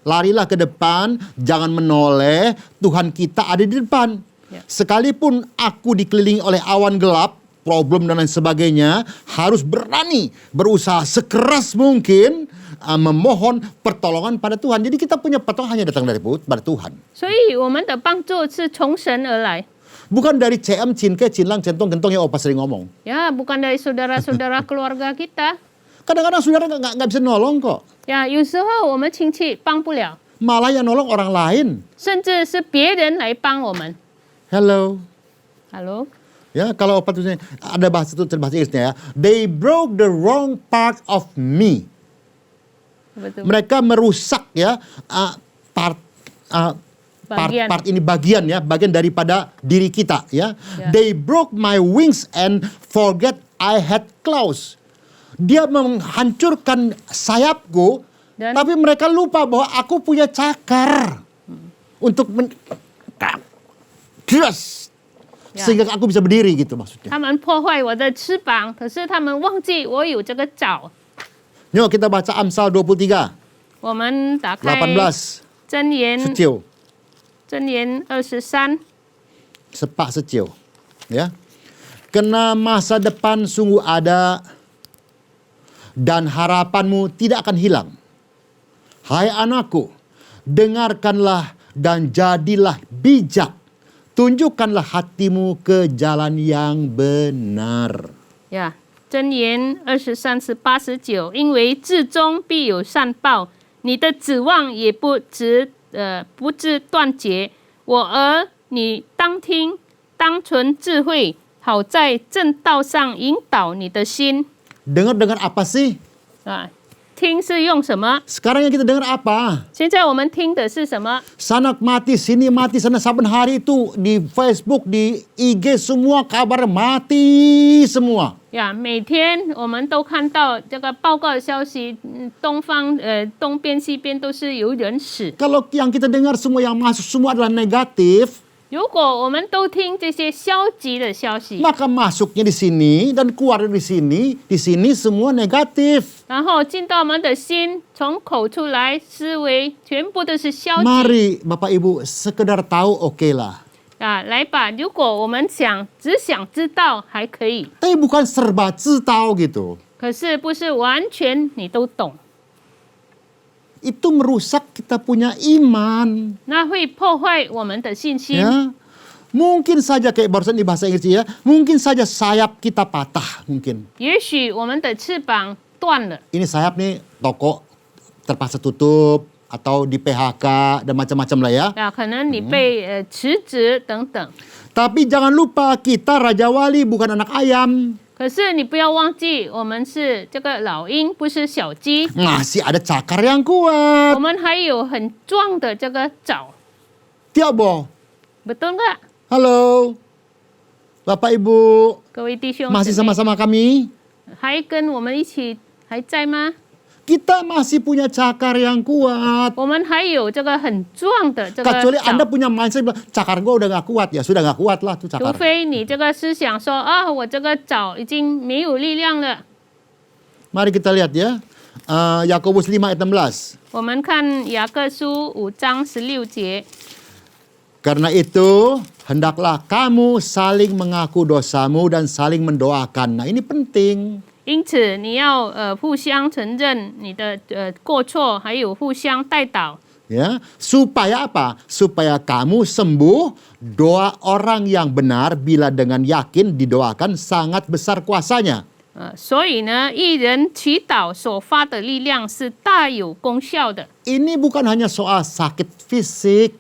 larilah ke depan, jangan menoleh, Tuhan kita ada di depan. Ya. Sekalipun aku dikelilingi oleh awan gelap, problem dan lain sebagainya, harus berani berusaha sekeras mungkin memohon pertolongan pada Tuhan. Jadi kita punya pertolongan hanya datang dari pada Tuhan. 所以我们的帮助是从神而来。 Bukan dari CM, Cinke, Cinlang, Centong, Gentong yang Opa sering ngomong. Ya, bukan dari saudara-saudara keluarga kita. Kadang-kadang saudara nggak bisa nolong kok. 呀，有时候我们亲戚帮不了， Malah yang nolong orang lain. 甚至是别人来帮我们。 Hello. Halo， Ya, kalau apa tuh ada bahasa bahasa Inggrisnya ya. They broke the wrong part of me. betul. Mereka merusak ya part Bagian. part ini bagian daripada diri kita ya. Ya. They broke my wings and forget I had claws. Dia menghancurkan sayapku, Dan- tapi mereka lupa bahwa aku punya cakar untuk yes. Ya. Sehingga aku bisa berdiri gitu maksudnya. 他们破坏我的翅膀，可是他们忘记我有这个爪。 Yuk kita baca Amsal 23, 我们打开 18. 箴言， Secil. 箴言23。 Sepak secil. Ya. Kena masa depan sungguh ada dan harapanmu tidak akan hilang. Hai anakku, dengarkanlah dan jadilah bijak. Tunjukkanlah hatimu ke jalan yang benar. 呀，箴言23:8-9，因为至终必有善报，你的指望也不知断绝。我儿，你当听，当存智慧，好在正道上引导你的心。 Dengar apa sih? 啊，听是用什么？ Sekarang yang kita dengar apa? 现在我们听的是什么？ Sana mati, sini mati, sana saben hari itu di Facebook, di IG semua kabar mati semua. 呀，每天我们都看到这个报告的消息，东边西边都是有人死。 Kalau yang kita dengar semua yang masuk semua adalah negatif, 如果我们都听这些消极的消息， maka masuknya di sini dan keluar di sini semua negatif. 然后进到我们的心，从口出来，思维全部都是消极。 Mari Bapak Ibu sekedar tahu oke lah. 啊，来吧！如果我们只想知道还可以， Tapi bukan serba tahu gitu. 可是不是完全你都懂， Itu merusak kita punya iman. 那会破坏我们的信心。 Ya. Mungkin saja kayak barusan di bahasa Inggris ya, mungkin saja sayap kita patah mungkin. 也许我们的翅膀断了， Ini sayap nih toko terpaksa tutup atau di PHK dan macam-macam lah ya. 啊，可能你被辞职等等。 Tapi jangan lupa kita Raja Wali bukan anak ayam. 可是你不要忘记，我们是这个老鹰，不是小鸡。 Masih ada cakar yang 我 kuat. 们还有很壮的这个爪， Tiap boh. betul nggak？ Halo. Bapak Ibu, 各位弟兄 masih 姊妹， sama-sama kami? 还跟我们一起还在吗？ Kita masih punya cakar yang kuat. 我们还有这个很壮的这个 Kecuali Anda 爪， punya mindset bilang, cakar gue udah gak kuat. Ya sudah gak kuat lah tuh 除 cakar. 非你这个思想说啊，我这个爪已经没有力量了。 Mari kita lihat ya. Yakobus 5 ayat 16. 我们看雅各书5章16节， Karena itu, hendaklah kamu saling mengaku dosamu dan saling mendoakan. Nah ini penting. 因此你要互相承认你的过错，还有互相代祷。 Ya, supaya apa? Supaya kamu sembuh. Doa orang yang benar bila dengan yakin didoakan sangat besar kuasanya. 所以呢，一人祈祷所发的力量是大有功效的。 Ini bukan hanya soal sakit fisik,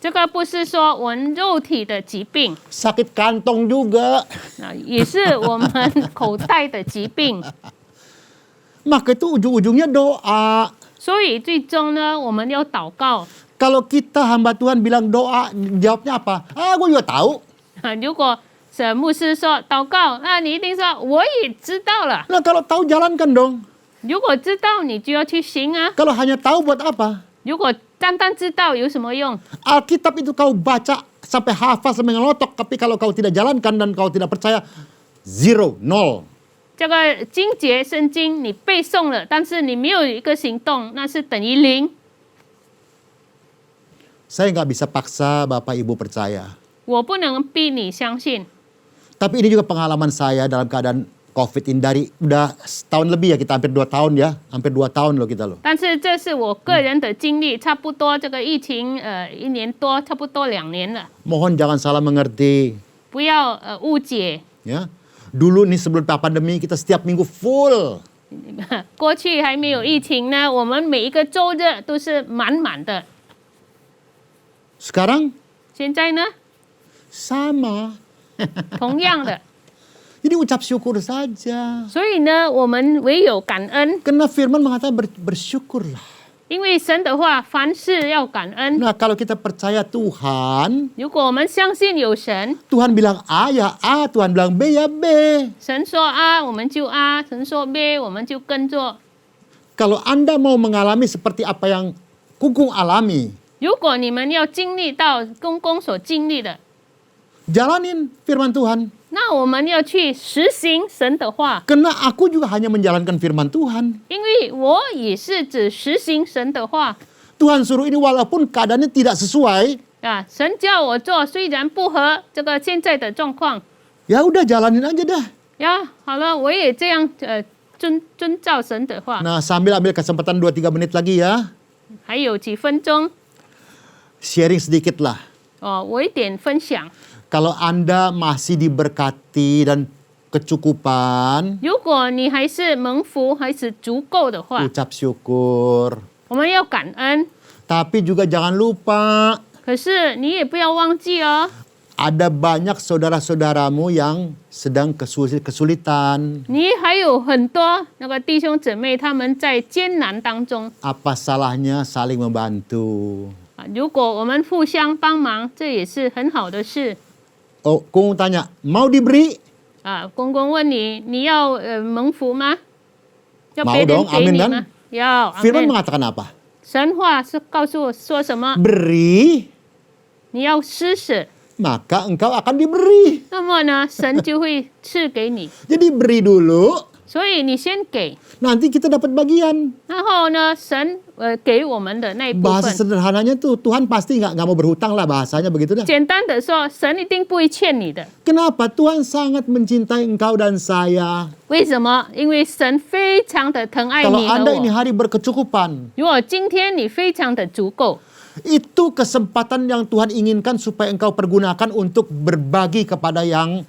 这个不是说我们肉体的疾病， sakit kantong juga. 也是我们口袋的疾病。 Maka itu ujung-ujungnya doa. 所以最终呢，我们要祷告。 Kalau kita hamba Tuhan bilang doa, jawabnya apa? Gue juga tahu. 如果牧师说祷告，那你一定说我也知道了。 Nah kalau tahu jalankan dong. 如果知道，你就要去行啊。 Kalau hanya tahu buat apa? 如果单单知道有什么用？ Alkitab itu kau baca sampai hafal sampai ngelotok, tapi kalau kau tidak jalankan dan kau tidak percaya, zero, nol. 这个经节圣经你背诵了，但是你没有一个行动，那是等于零。 Saya nggak bisa paksa Bapak Ibu percaya. 我不能逼你相信， Tapi ini juga pengalaman saya dalam keadaan COVID ini dari udah setahun lebih ya, kita hampir 2 tahun ya. Hampir 2 tahun loh kita loh. 但是这是我个人的经历，差不多这个疫情1年多，差不多2年了， Mohon jangan salah mengerti. 不要误解。 Ya. Dulu nih sebelum pandemi kita setiap minggu full. 过去还没有疫情呢，我们每一个周日都是满满的。 Sekarang 现在呢， sama. 同样的， Jadi ucap syukur saja. 所以呢，我们唯有感恩， Karena firman mengatakan bersyukurlah. 因为神的话，凡事要感恩。 Nah, kalau kita percaya Tuhan, 如果我们相信有神， Tuhan bilang A ya A, Tuhan bilang B ya B. 神说啊，我们就啊；神说 B， 我们就跟着。 Kalau Anda mau mengalami seperti apa yang Kukung alami, 如果你们要经历到公公所经历的， jalanin firman Tuhan. 那我们要去实行神的话， Karena aku juga hanya menjalankan firman Tuhan. 因为我也是只实行神的话 Tuhan suruh ini walaupun keadaannya tidak sesuai, 啊。神叫我做，虽然不合这个现在的状况， ya udah jalanin aja dah. 呀，好了，我也这样遵照神的话。 Nah, sambil ambil kesempatan 2-3 menit lagi ya. 还有几分钟 Sharing sedikit lah. 哦，我一点分享。 Kalau Anda masih diberkati dan kecukupan, 如果你还是蒙福，还是足够的话， ucap syukur. 我们要感恩。 Tapi juga jangan lupa, 可是你也不要忘记哦， ada banyak saudara-saudaramu yang sedang kesulitan. 你还有很多那个弟兄姊妹，他们在艰难当中 Apa salahnya saling membantu? 啊。如果我们互相帮忙，这也是很好的事 Oh, Kung tanya, mau diberi? 啊。公公问你，你要蒙福吗？要 Mau 别人 dong, 给 amin 你 kan? 吗？要。 Firman 阿门 mengatakan apa? 神话是告诉我说什么？ Beri, 你要施舍， maka engkau akan diberi. 那么呢，神就会赐给你。 Jadi beri dulu, 所以你先给， nanti kita dapat bagian. 然后呢，神给我们的那一部 Bahasa 分。 sederhananya tuh, Tuhan pasti nggak mau berhutang lah bahasanya begitu dah. 简单的说，神一定不会欠你的。 Kenapa? Tuhan sangat mencintai engkau dan saya. 为什么？因为神非常的疼爱 Kalau 你和 Anda ini 我。 hari berkecukupan, 如果今天你非常的足够， itu kesempatan yang Tuhan inginkan supaya engkau pergunakan untuk berbagi kepada yang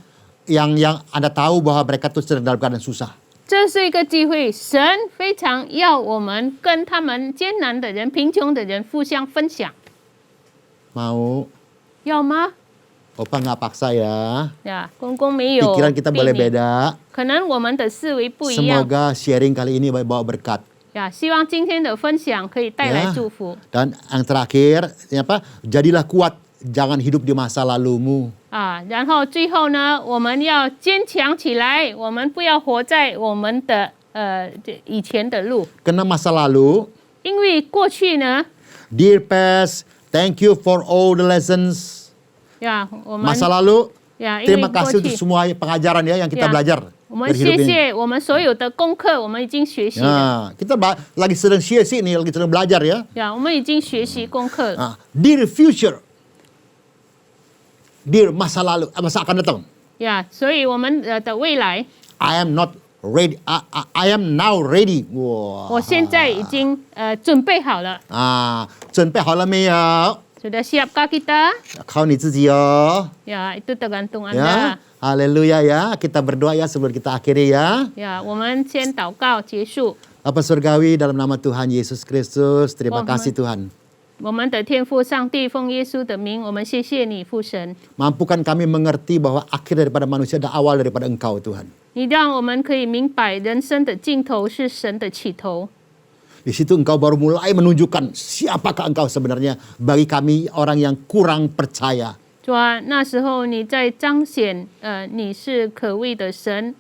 Anda tahu bahwa mereka tuh sedang dalam keadaan susah. 这是一个机会。神非常要我们跟他们艰难的人、贫穷的人互相分享， Mau? 要吗？ Opa nggak paksa ya. 呀，公公没有 Pikiran kita 逼 boleh 你 beda. 可能我们的思维不一样 Semoga sharing kali ini bawa berkat. 呀。希望今天的分享可以带来祝福 Dan yang terakhir, jadilah kuat, jangan hidup di masa lalumu. 啊。然后最后呢，我们要坚强起来，我们不要活在我们的以前的路， Karena masa lalu, 因为过去呢， dear past, thank you for all the lessons. 呀，我们 Masa lalu, 呀，因为 terima 过 kasih 去 untuk semua pengajaran ya yang kita Ya. belajar 我们 dari 谢 hidup ini. 谢我们所有的功课，我们已经学习了 Nah, kita lagi sedang share sih nih, lagi sedang belajar ya. 呀，我们已经学习功课 Nah, dear future, dear masa lalu, masa akan datang. 呀，所以我们的未来， I am not ready. I am now ready. 哇，我现在已经准备好了。 准备好了没有？ Sudah siapkah kita? 靠你自己哦。 Ya, itu tergantung Ya, Anda. haleluya ya. Kita berdoa ya sebelum kita akhiri ya. Ya, 我们先祷告结束。 Bapa Surgawi dalam nama Tuhan Yesus Kristus, terima kasih Tuhan. 我们的天父上帝，奉耶稣的名，我们谢谢你，父神， Mampukan kami mengerti bahwa akhir daripada manusia adalah awal daripada Engkau Tuhan. 你让我们可以明白，人生的尽头是神的起头。 Di situ Engkau baru mulai menunjukkan siapakah Engkau sebenarnya bagi kami orang yang kurang percaya. 主啊，那时候你在彰显，你是可畏的神，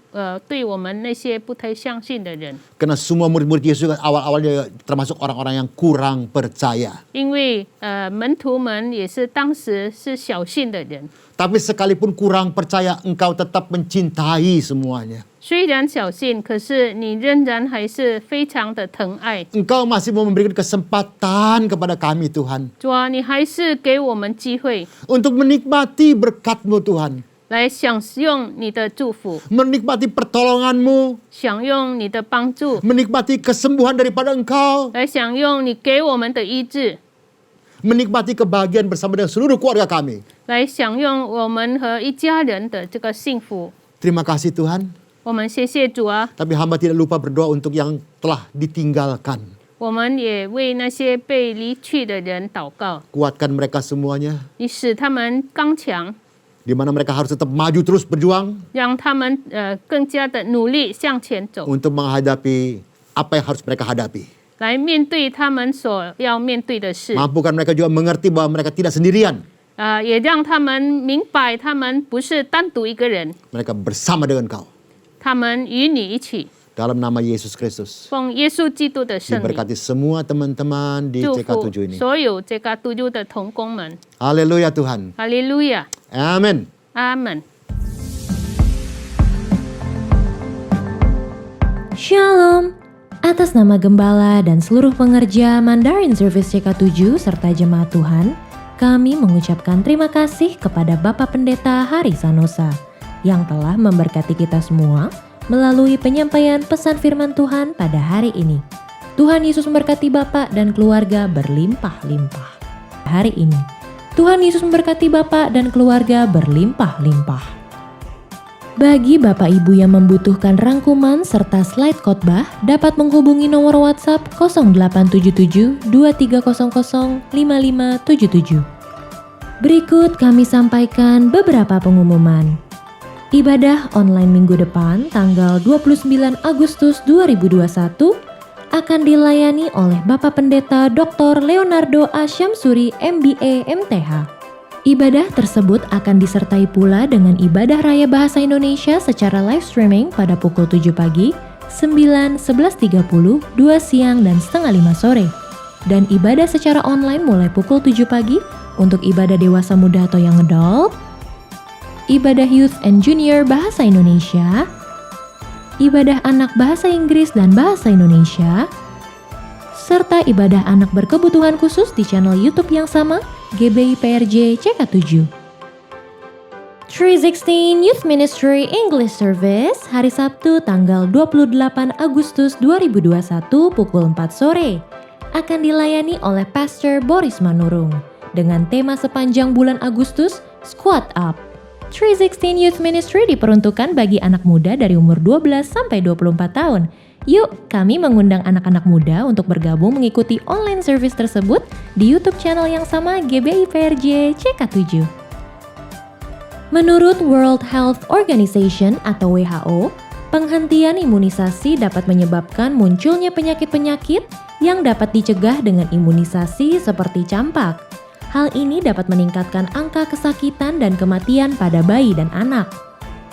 对我们那些不太相信的人， Karena semua murid-murid Yesus awal-awalnya termasuk orang-orang yang kurang percaya. 因为门徒们也是当时是小信的人， Tapi sekalipun kurang percaya, Engkau tetap mencintai semuanya. 虽然小信，可是你仍然还是非常的疼爱。 Engkau masih mau memberikan kesempatan kepada kami Tuhan. 主啊，你还是给我们机会 Untuk menikmati berkat-Mu Tuhan. 来享用你的祝福， Menikmati pertolongan-Mu. 享用你的帮助， Menikmati kesembuhan daripada Engkau. 来享用你给我们的医治， Menikmati kebahagiaan bersama dengan seluruh keluarga kami. 来享用我们和一家人的这个幸福。 Terima kasih Tuhan. 我们谢谢主啊， Tapi hamba tidak lupa berdoa untuk yang telah ditinggalkan. 我们也为那些被离去的人祷告， Kuatkan mereka semuanya. 你使他们刚强， Di mana mereka harus tetap maju terus berjuang 让他们更加的努力向前走， untuk menghadapi apa yang harus mereka hadapi. 来面对他们所要面对的事。 Mampukan mereka juga mengerti bahwa mereka tidak sendirian. 也让他们明白，他们不是单独一个人， Mereka bersama dengan kau. 他们与你一起， Dalam nama Yesus Kristus. 奉耶稣基督的圣名， Diberkati semua teman-teman di 祝福 CK7 ini. 所有JK7的同工们。 Haleluya Tuhan. 哈利路亚， Amin. 阿门。 Shalom. Atas nama Gembala dan seluruh pengerja Mandarin Service CK7 serta jemaat Tuhan, kami mengucapkan terima kasih kepada Bapak Pendeta Hari Sanosa yang telah memberkati kita semua melalui penyampaian pesan firman Tuhan pada hari ini. Tuhan Yesus memberkati Bapak dan keluarga berlimpah-limpah. Hari ini, Tuhan Yesus memberkati Bapak dan keluarga berlimpah-limpah. Bagi Bapak Ibu yang membutuhkan rangkuman serta slide khotbah dapat menghubungi nomor WhatsApp 0877 2300 5577. Berikut kami sampaikan beberapa pengumuman. Ibadah online minggu depan tanggal 29 Agustus 2021 akan dilayani oleh Bapak Pendeta Dr. Leonardo A. Syamsuri MBA MTH. Ibadah tersebut akan disertai pula dengan ibadah raya bahasa Indonesia secara live streaming pada pukul 7 pagi, 9, 11.30, 2 siang, dan setengah 5 sore. Dan ibadah secara online mulai pukul 7 pagi untuk ibadah dewasa muda atau yang adult, ibadah youth and junior bahasa Indonesia, ibadah anak bahasa Inggris dan bahasa Indonesia, serta ibadah anak berkebutuhan khusus di channel YouTube yang sama, GBI PRJ CK7. 316 Youth Ministry English Service hari Sabtu tanggal 28 Agustus 2021 pukul 4 sore akan dilayani oleh Pastor Boris Manurung dengan tema sepanjang bulan Agustus, Squad Up. 316 Youth Ministry diperuntukkan bagi anak muda dari umur 12 sampai 24 tahun. Yuk, kami mengundang anak-anak muda untuk bergabung mengikuti online service tersebut di YouTube channel yang sama GBI PRJ CK7. Menurut World Health Organization atau WHO, penghentian imunisasi dapat menyebabkan munculnya penyakit-penyakit yang dapat dicegah dengan imunisasi seperti campak. Hal ini dapat meningkatkan angka kesakitan dan kematian pada bayi dan anak.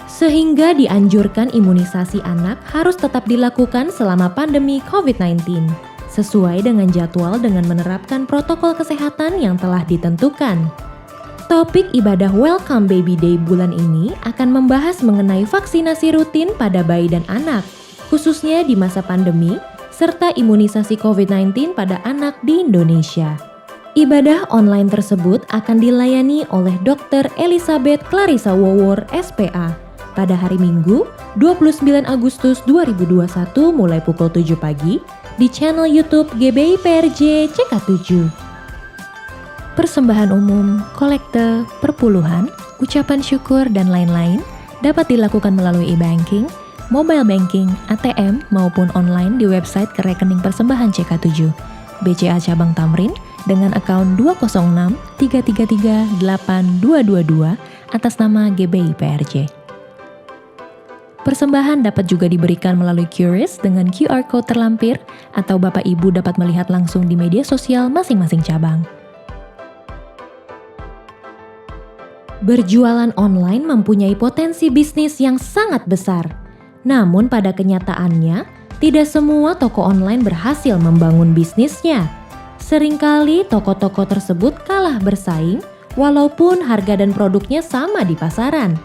Sehingga dianjurkan imunisasi anak harus tetap dilakukan selama pandemi COVID-19, sesuai dengan jadwal dengan menerapkan protokol kesehatan yang telah ditentukan. Topik ibadah Welcome Baby Day bulan ini akan membahas mengenai vaksinasi rutin pada bayi dan anak, khususnya di masa pandemi, serta imunisasi COVID-19 pada anak di Indonesia. Ibadah online tersebut akan dilayani oleh Dr. Elizabeth Clarissa Wowor, SPA, pada hari Minggu 29 Agustus 2021 mulai pukul 7 pagi di channel YouTube GBI PRJ CK7. Persembahan umum, kolekte, perpuluhan, ucapan syukur, dan lain-lain dapat dilakukan melalui e-banking, mobile banking, ATM, maupun online di website ke rekening persembahan CK7, BCA Cabang Tamrin dengan akaun 206 333 8222 atas nama GBI PRJ. Persembahan dapat juga diberikan melalui QRIS dengan QR Code terlampir atau Bapak Ibu dapat melihat langsung di media sosial masing-masing cabang. Berjualan online mempunyai potensi bisnis yang sangat besar. Namun pada kenyataannya, tidak semua toko online berhasil membangun bisnisnya. Seringkali toko-toko tersebut kalah bersaing walaupun harga dan produknya sama di pasaran.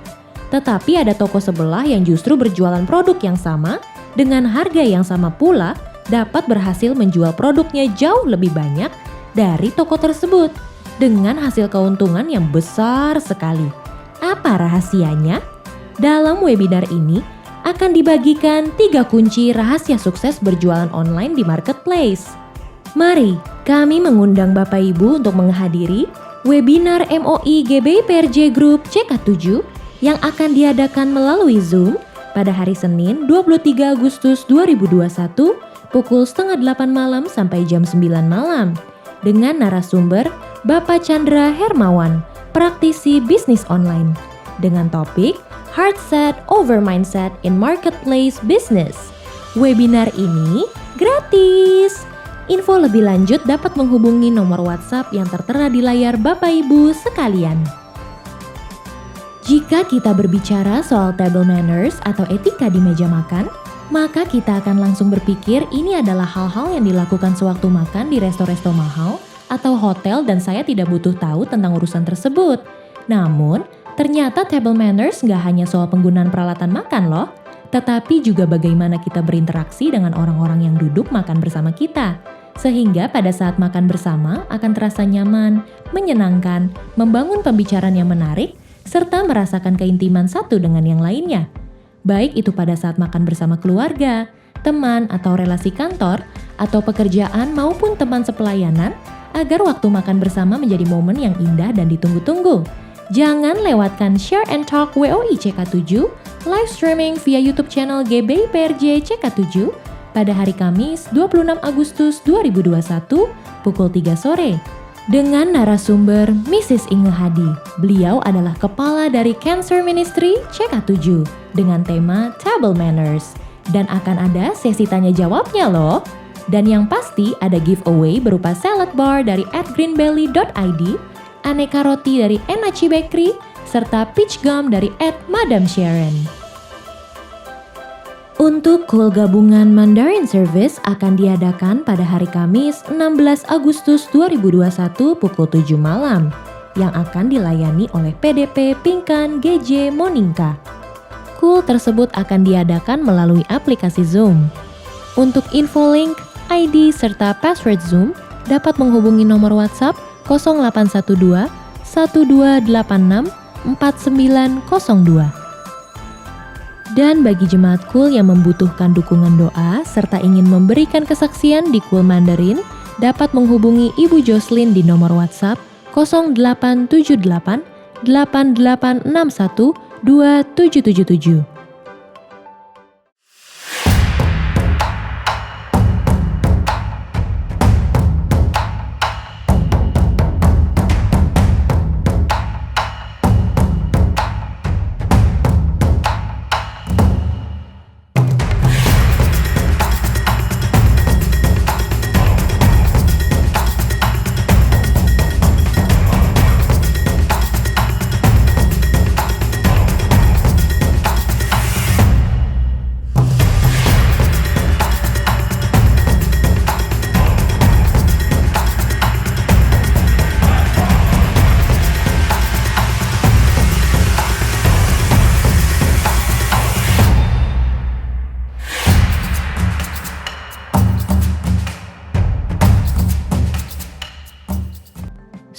Tetapi ada toko sebelah yang justru berjualan produk yang sama dengan harga yang sama pula dapat berhasil menjual produknya jauh lebih banyak dari toko tersebut dengan hasil keuntungan yang besar sekali. Apa rahasianya? Dalam webinar ini akan dibagikan 3 kunci rahasia sukses berjualan online di marketplace. Mari kami mengundang Bapak Ibu untuk menghadiri webinar MOI GBI PRJ Group CK7 yang akan diadakan melalui Zoom pada hari Senin 23 Agustus 2021 pukul setengah 8 malam sampai jam 9 malam dengan narasumber Bapak Chandra Hermawan, praktisi bisnis online dengan topik Heart Set over Mindset in Marketplace Business. Webinar ini gratis. Info lebih lanjut dapat menghubungi nomor WhatsApp yang tertera di layar Bapak Ibu sekalian. Jika kita berbicara soal table manners atau etika di meja makan, maka kita akan langsung berpikir ini adalah hal-hal yang dilakukan sewaktu makan di resto-resto mahal atau hotel dan saya tidak butuh tahu tentang urusan tersebut. Namun, ternyata table manners nggak hanya soal penggunaan peralatan makan loh, tetapi juga bagaimana kita berinteraksi dengan orang-orang yang duduk makan bersama kita. Sehingga pada saat makan bersama akan terasa nyaman, menyenangkan, membangun pembicaraan yang menarik, serta merasakan keintiman satu dengan yang lainnya. Baik itu pada saat makan bersama keluarga, teman atau relasi kantor, atau pekerjaan maupun teman sepelayanan, agar waktu makan bersama menjadi momen yang indah dan ditunggu-tunggu. Jangan lewatkan Share and Talk WOI CK7, live streaming via YouTube channel GBI PRJ CK7 pada hari Kamis 26 Agustus 2021 pukul 3 sore. Dengan narasumber Mrs. Inge Hadi. Beliau adalah kepala dari Cancer Ministry CK7 dengan tema Table Manners. Dan akan ada sesi tanya jawabnya loh. Dan yang pasti ada giveaway berupa salad bar dari @greenbelly.id, aneka roti dari Enachi Bakery, serta peach gum dari @Madam Sharon. Untuk Cool Gabungan Mandarin Service akan diadakan pada hari Kamis 16 Agustus 2021 pukul 7 malam yang akan dilayani oleh PDP Pingkan GJ Moninka. Cool tersebut akan diadakan melalui aplikasi Zoom. Untuk info link, ID serta password Zoom dapat menghubungi nomor WhatsApp 0812 1286 4902. Dan bagi jemaat Cool yang membutuhkan dukungan doa serta ingin memberikan kesaksian di Cool Mandarin, dapat menghubungi Ibu Jocelyn di nomor WhatsApp 0878 8861 2777.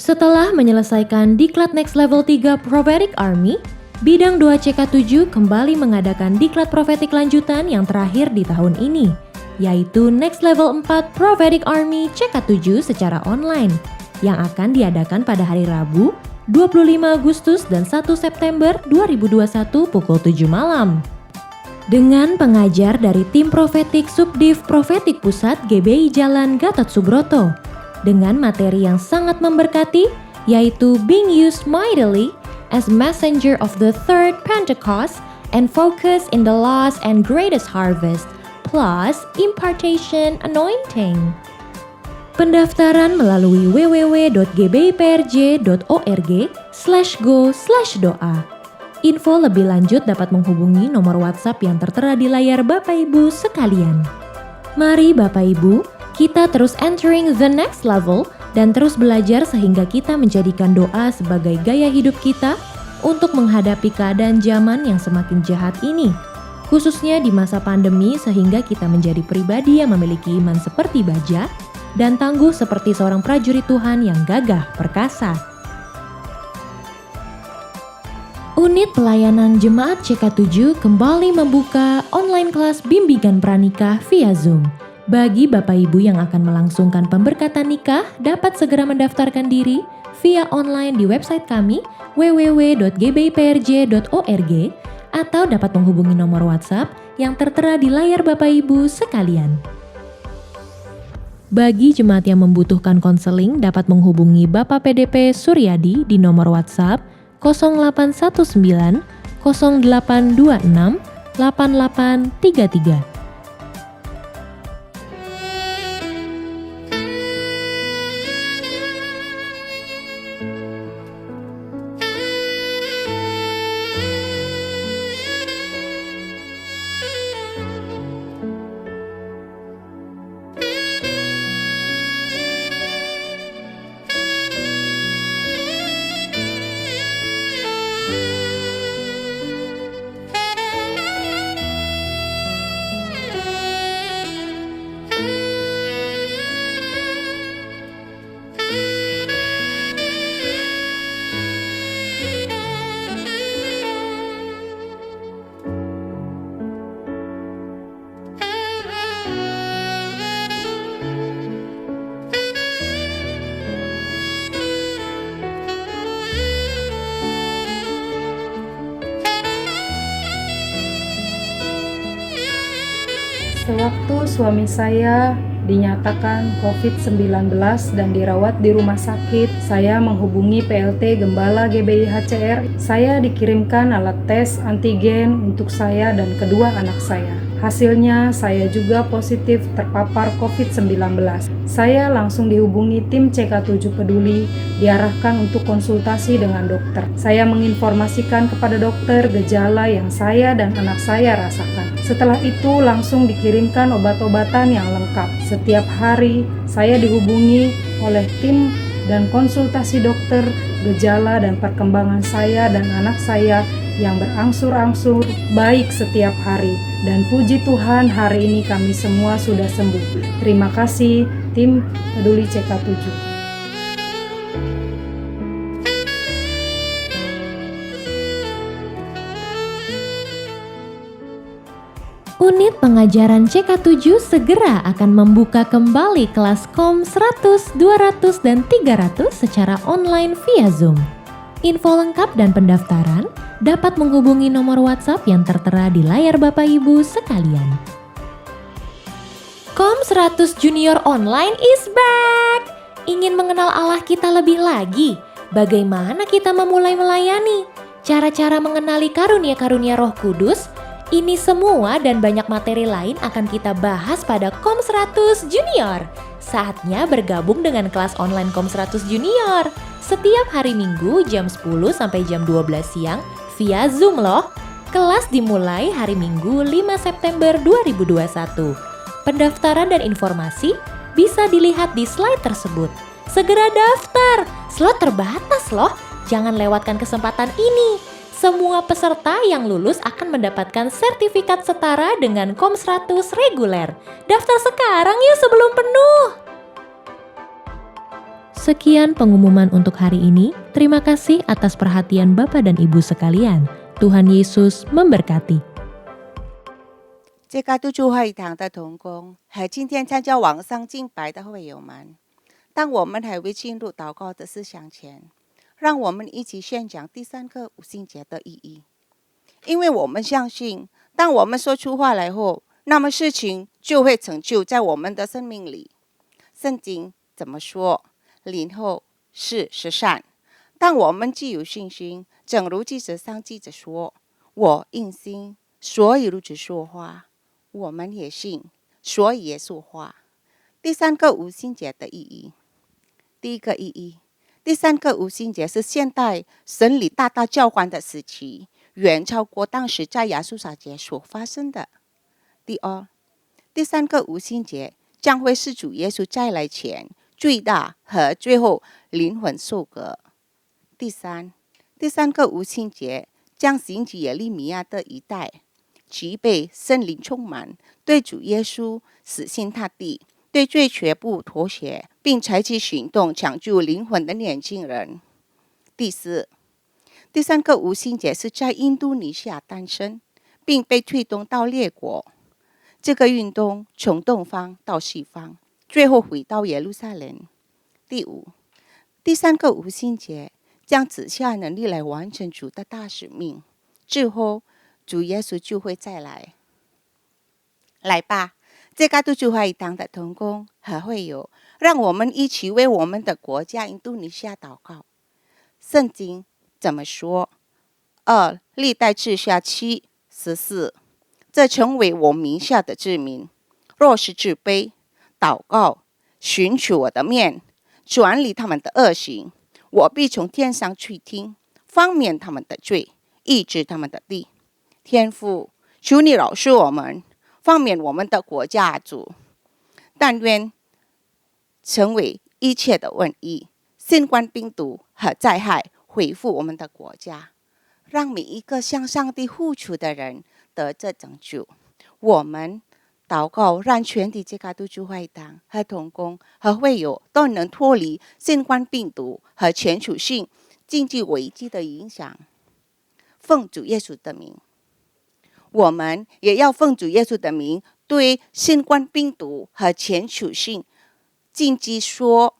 Setelah menyelesaikan Diklat Next Level 3 Prophetic Army, Bidang 2 CK7 kembali mengadakan Diklat Prophetic lanjutan yang terakhir di tahun ini, yaitu Next Level 4 Prophetic Army CK7 secara online, yang akan diadakan pada hari Rabu, 25 Agustus dan 1 September 2021 pukul 7 malam. Dengan pengajar dari tim Prophetic Subdiv Prophetic Pusat GBI Jalan Gatot Subroto, dengan materi yang sangat memberkati, yaitu Being Used Mightily as Messenger of the Third Pentecost and Focus in the Last and Greatest Harvest, plus Impartation Anointing. Pendaftaran melalui www.gbiprj.org/go/doa. Info lebih lanjut dapat menghubungi nomor WhatsApp yang tertera di layar Bapak Ibu sekalian. Mari Bapak Ibu, kita terus entering the next level dan terus belajar sehingga kita menjadikan doa sebagai gaya hidup kita untuk menghadapi keadaan zaman yang semakin jahat ini, khususnya di masa pandemi, sehingga kita menjadi pribadi yang memiliki iman seperti baja dan tangguh seperti seorang prajurit Tuhan yang gagah perkasa. Unit Pelayanan Jemaat CK7 kembali membuka online kelas bimbingan pranikah via Zoom. Bagi Bapak Ibu yang akan melangsungkan pemberkatan nikah, dapat segera mendaftarkan diri via online di website kami www.gbiprj.org atau dapat menghubungi nomor WhatsApp yang tertera di layar Bapak Ibu sekalian. Bagi jemaat yang membutuhkan konseling dapat menghubungi Bapak PDP Suryadi di nomor WhatsApp 0819 0826 8833. Sewaktu suami saya dinyatakan COVID-19 dan dirawat di rumah sakit, saya menghubungi PLT Gembala GBI HCR. Saya dikirimkan alat tes antigen untuk saya dan kedua anak saya. Hasilnya saya juga positif terpapar COVID-19. Saya langsung dihubungi tim CK7 Peduli, diarahkan untuk konsultasi dengan dokter. Saya menginformasikan kepada dokter gejala yang saya dan anak saya rasakan. Setelah itu langsung dikirimkan obat-obatan yang lengkap. Setiap hari saya dihubungi oleh tim dan konsultasi dokter gejala dan perkembangan saya dan anak saya yang berangsur-angsur baik setiap hari. Dan puji Tuhan hari ini kami semua sudah sembuh. Terima kasih tim Peduli CK7. Unit pengajaran CK7 segera akan membuka kembali kelas KOM 100, 200, dan 300 secara online via Zoom. Info lengkap dan pendaftaran dapat menghubungi nomor WhatsApp yang tertera di layar Bapak Ibu sekalian. KOM 100 Junior Online is back! Ingin mengenal Allah kita lebih lagi? Bagaimana kita memulai melayani? Cara-cara mengenali karunia-karunia Roh Kudus? Ini semua dan banyak materi lain akan kita bahas pada KOM 100 Junior. Saatnya bergabung dengan kelas online KOM 100 Junior. Setiap hari Minggu jam 10 sampai jam 12 siang via Zoom loh. Kelas dimulai hari Minggu 5 September 2021. Pendaftaran dan informasi bisa dilihat di slide tersebut. Segera daftar, slot terbatas loh. Jangan lewatkan kesempatan ini. Semua peserta yang lulus akan mendapatkan sertifikat setara dengan KOM 100 reguler. Daftar sekarang yuk sebelum penuh. Sekian pengumuman untuk hari ini. Terima kasih atas perhatian Bapak dan Ibu sekalian. Tuhan Yesus memberkati. 这个督助会堂的同工和今天参加网上敬拜的会友们，当我们还未进入祷告的思想前，让我们一起宣讲第三个五旬节的意义。因为我们相信，当我们说出话来后，那么事情就会成就在我们的生命里。圣经怎么说？灵后是善。但我们既有信心，正如记者上记者说：“我因信，所以如此说话。”我们也信，所以也说话。第三个五旬节的意义，第一个意义，第三个五旬节是现代审理大大教官的时期，远超过当时在亚述撒节所发生的。第二，第三个五旬节将会是主耶稣再来前最大和最后灵魂受割。第三，第三个五旬节将兴起耶利米亚的一代。其被圣灵充满，对主耶稣死心塌地，对罪绝不妥协，并采取行动抢救灵魂的年轻人。第四，第三个五旬节是在印度尼西亚诞生，并被推动到列国。这个运动从东方到西方，最后回到耶路撒冷。第五，第三个五旬节将指下能力来完成主的大使命。之后，主耶稣就会再来。来吧，这个都主会堂的同工和会友，让我们一起为我们的国家印度尼西亚祷告。圣经怎么说？历代志下7:14，这成为我名下的子民，若是自卑，祷告，寻求我的面，转离他们的恶行，我必从天上去听，方免他们的罪，医治他们的地。天父，求你饶恕我们，方免我们的国家主。但愿成为一切的瘟疫、新冠病毒和灾害恢复我们的国家，让每一个向上帝呼求的人得着拯救。我们祷告，让全体基督徒会堂和同工和会友都能脱离新冠病毒和全球性经济危机的影响。奉主耶稣的名，我们也要奉主耶稣的名，对新冠病毒和全球性经济说：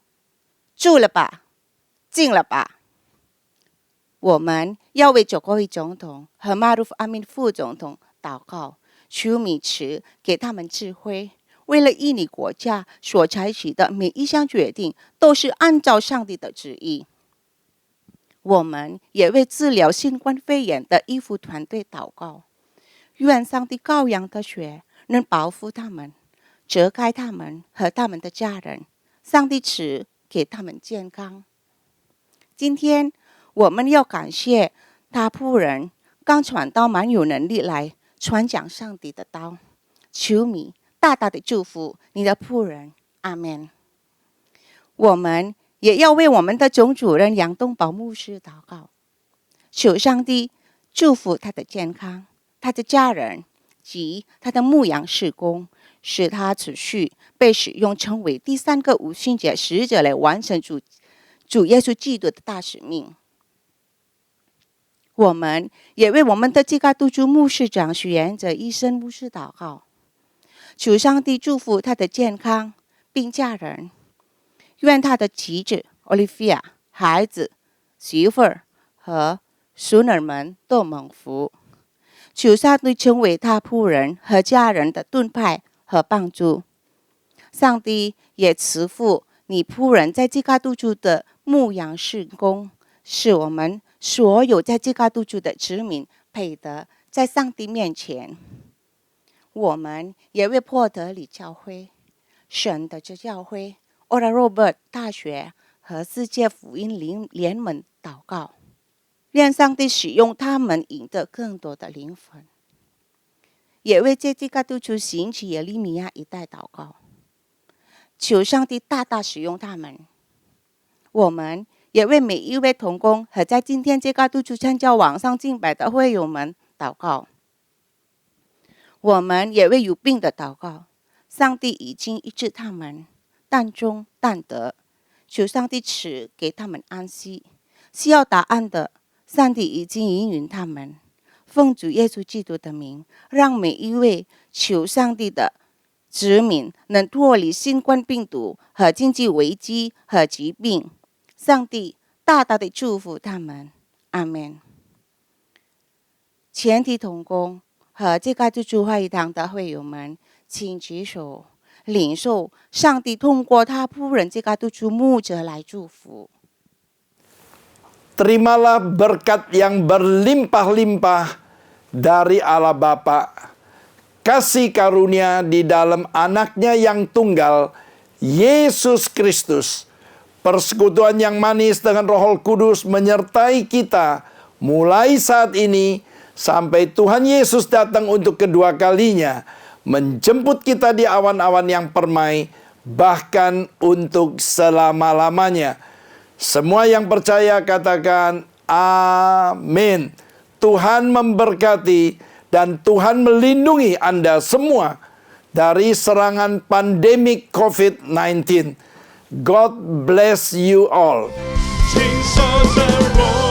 住了吧，静了吧。我们要为佐科维总统和马鲁夫阿敏副总统祷告，求米茨给他们智慧，为了印尼国家所采取的每一项决定都是按照上帝的旨意。我们也为治疗新冠肺炎的医护团队祷告，愿上帝羔羊的血能保护他们，遮盖他们和他们的家人，上帝赐给他们健康。今天我们要感谢他仆人刚传道蛮有能力来传讲上帝的道，求你大大的祝福你的仆人，阿们。我们也要为我们的总主任杨东宝牧师祷告，求上帝祝福他的健康，他的家人及他的牧养事工，使他持续被使用，成为第3个五旬节使者来完成主耶稣基督的大使命。我们也为我们的基督徒牧师长许元哲医生牧师祷告，求上帝祝福他的健康并家人，愿他的妻子 Olivia、 孩子、媳妇儿和孙儿们都蒙福。求上帝成为他仆人和家人的盾牌和帮助。上帝也赐福你仆人在基督徒的牧养事工，使我们所有在基督徒的子民配得在上帝面前。我们也为波德里教会、神的教会、Oral Roberts 大学和世界福音联盟祷告，愿上帝使用他们赢得更多的灵魂。也为这基督徒兴起耶利米亚一带祷告，求上帝大大使用他们。我们也为每一位同工和在今天基督徒参加网上敬拜的会友们祷告。我们也为有病的祷告，上帝已经医治他们，但中但得，求上帝赐给他们安息。需要答案的，上帝已经应允他们。奉主耶稣基督的名，让每一位求上帝的子民能脱离新冠病毒和经济危机和疾病。上帝大大的祝福他们，阿们。全体同工和基督徒会堂的会友们，请举手领受上帝通过他仆人基督徒牧者来祝福。Terimalah berkat yang berlimpah-limpah dari Allah Bapa, kasih karunia di dalam anaknya yang tunggal, Yesus Kristus, persekutuan yang manis dengan Roh Kudus menyertai kita mulai saat ini sampai Tuhan Yesus datang untuk kedua kalinya, menjemput kita di awan-awan yang permai, bahkan untuk selama-lamanya. Semua yang percaya katakan amin. Tuhan memberkati dan Tuhan melindungi Anda semua dari serangan pandemik COVID-19. God bless you all. 请说着我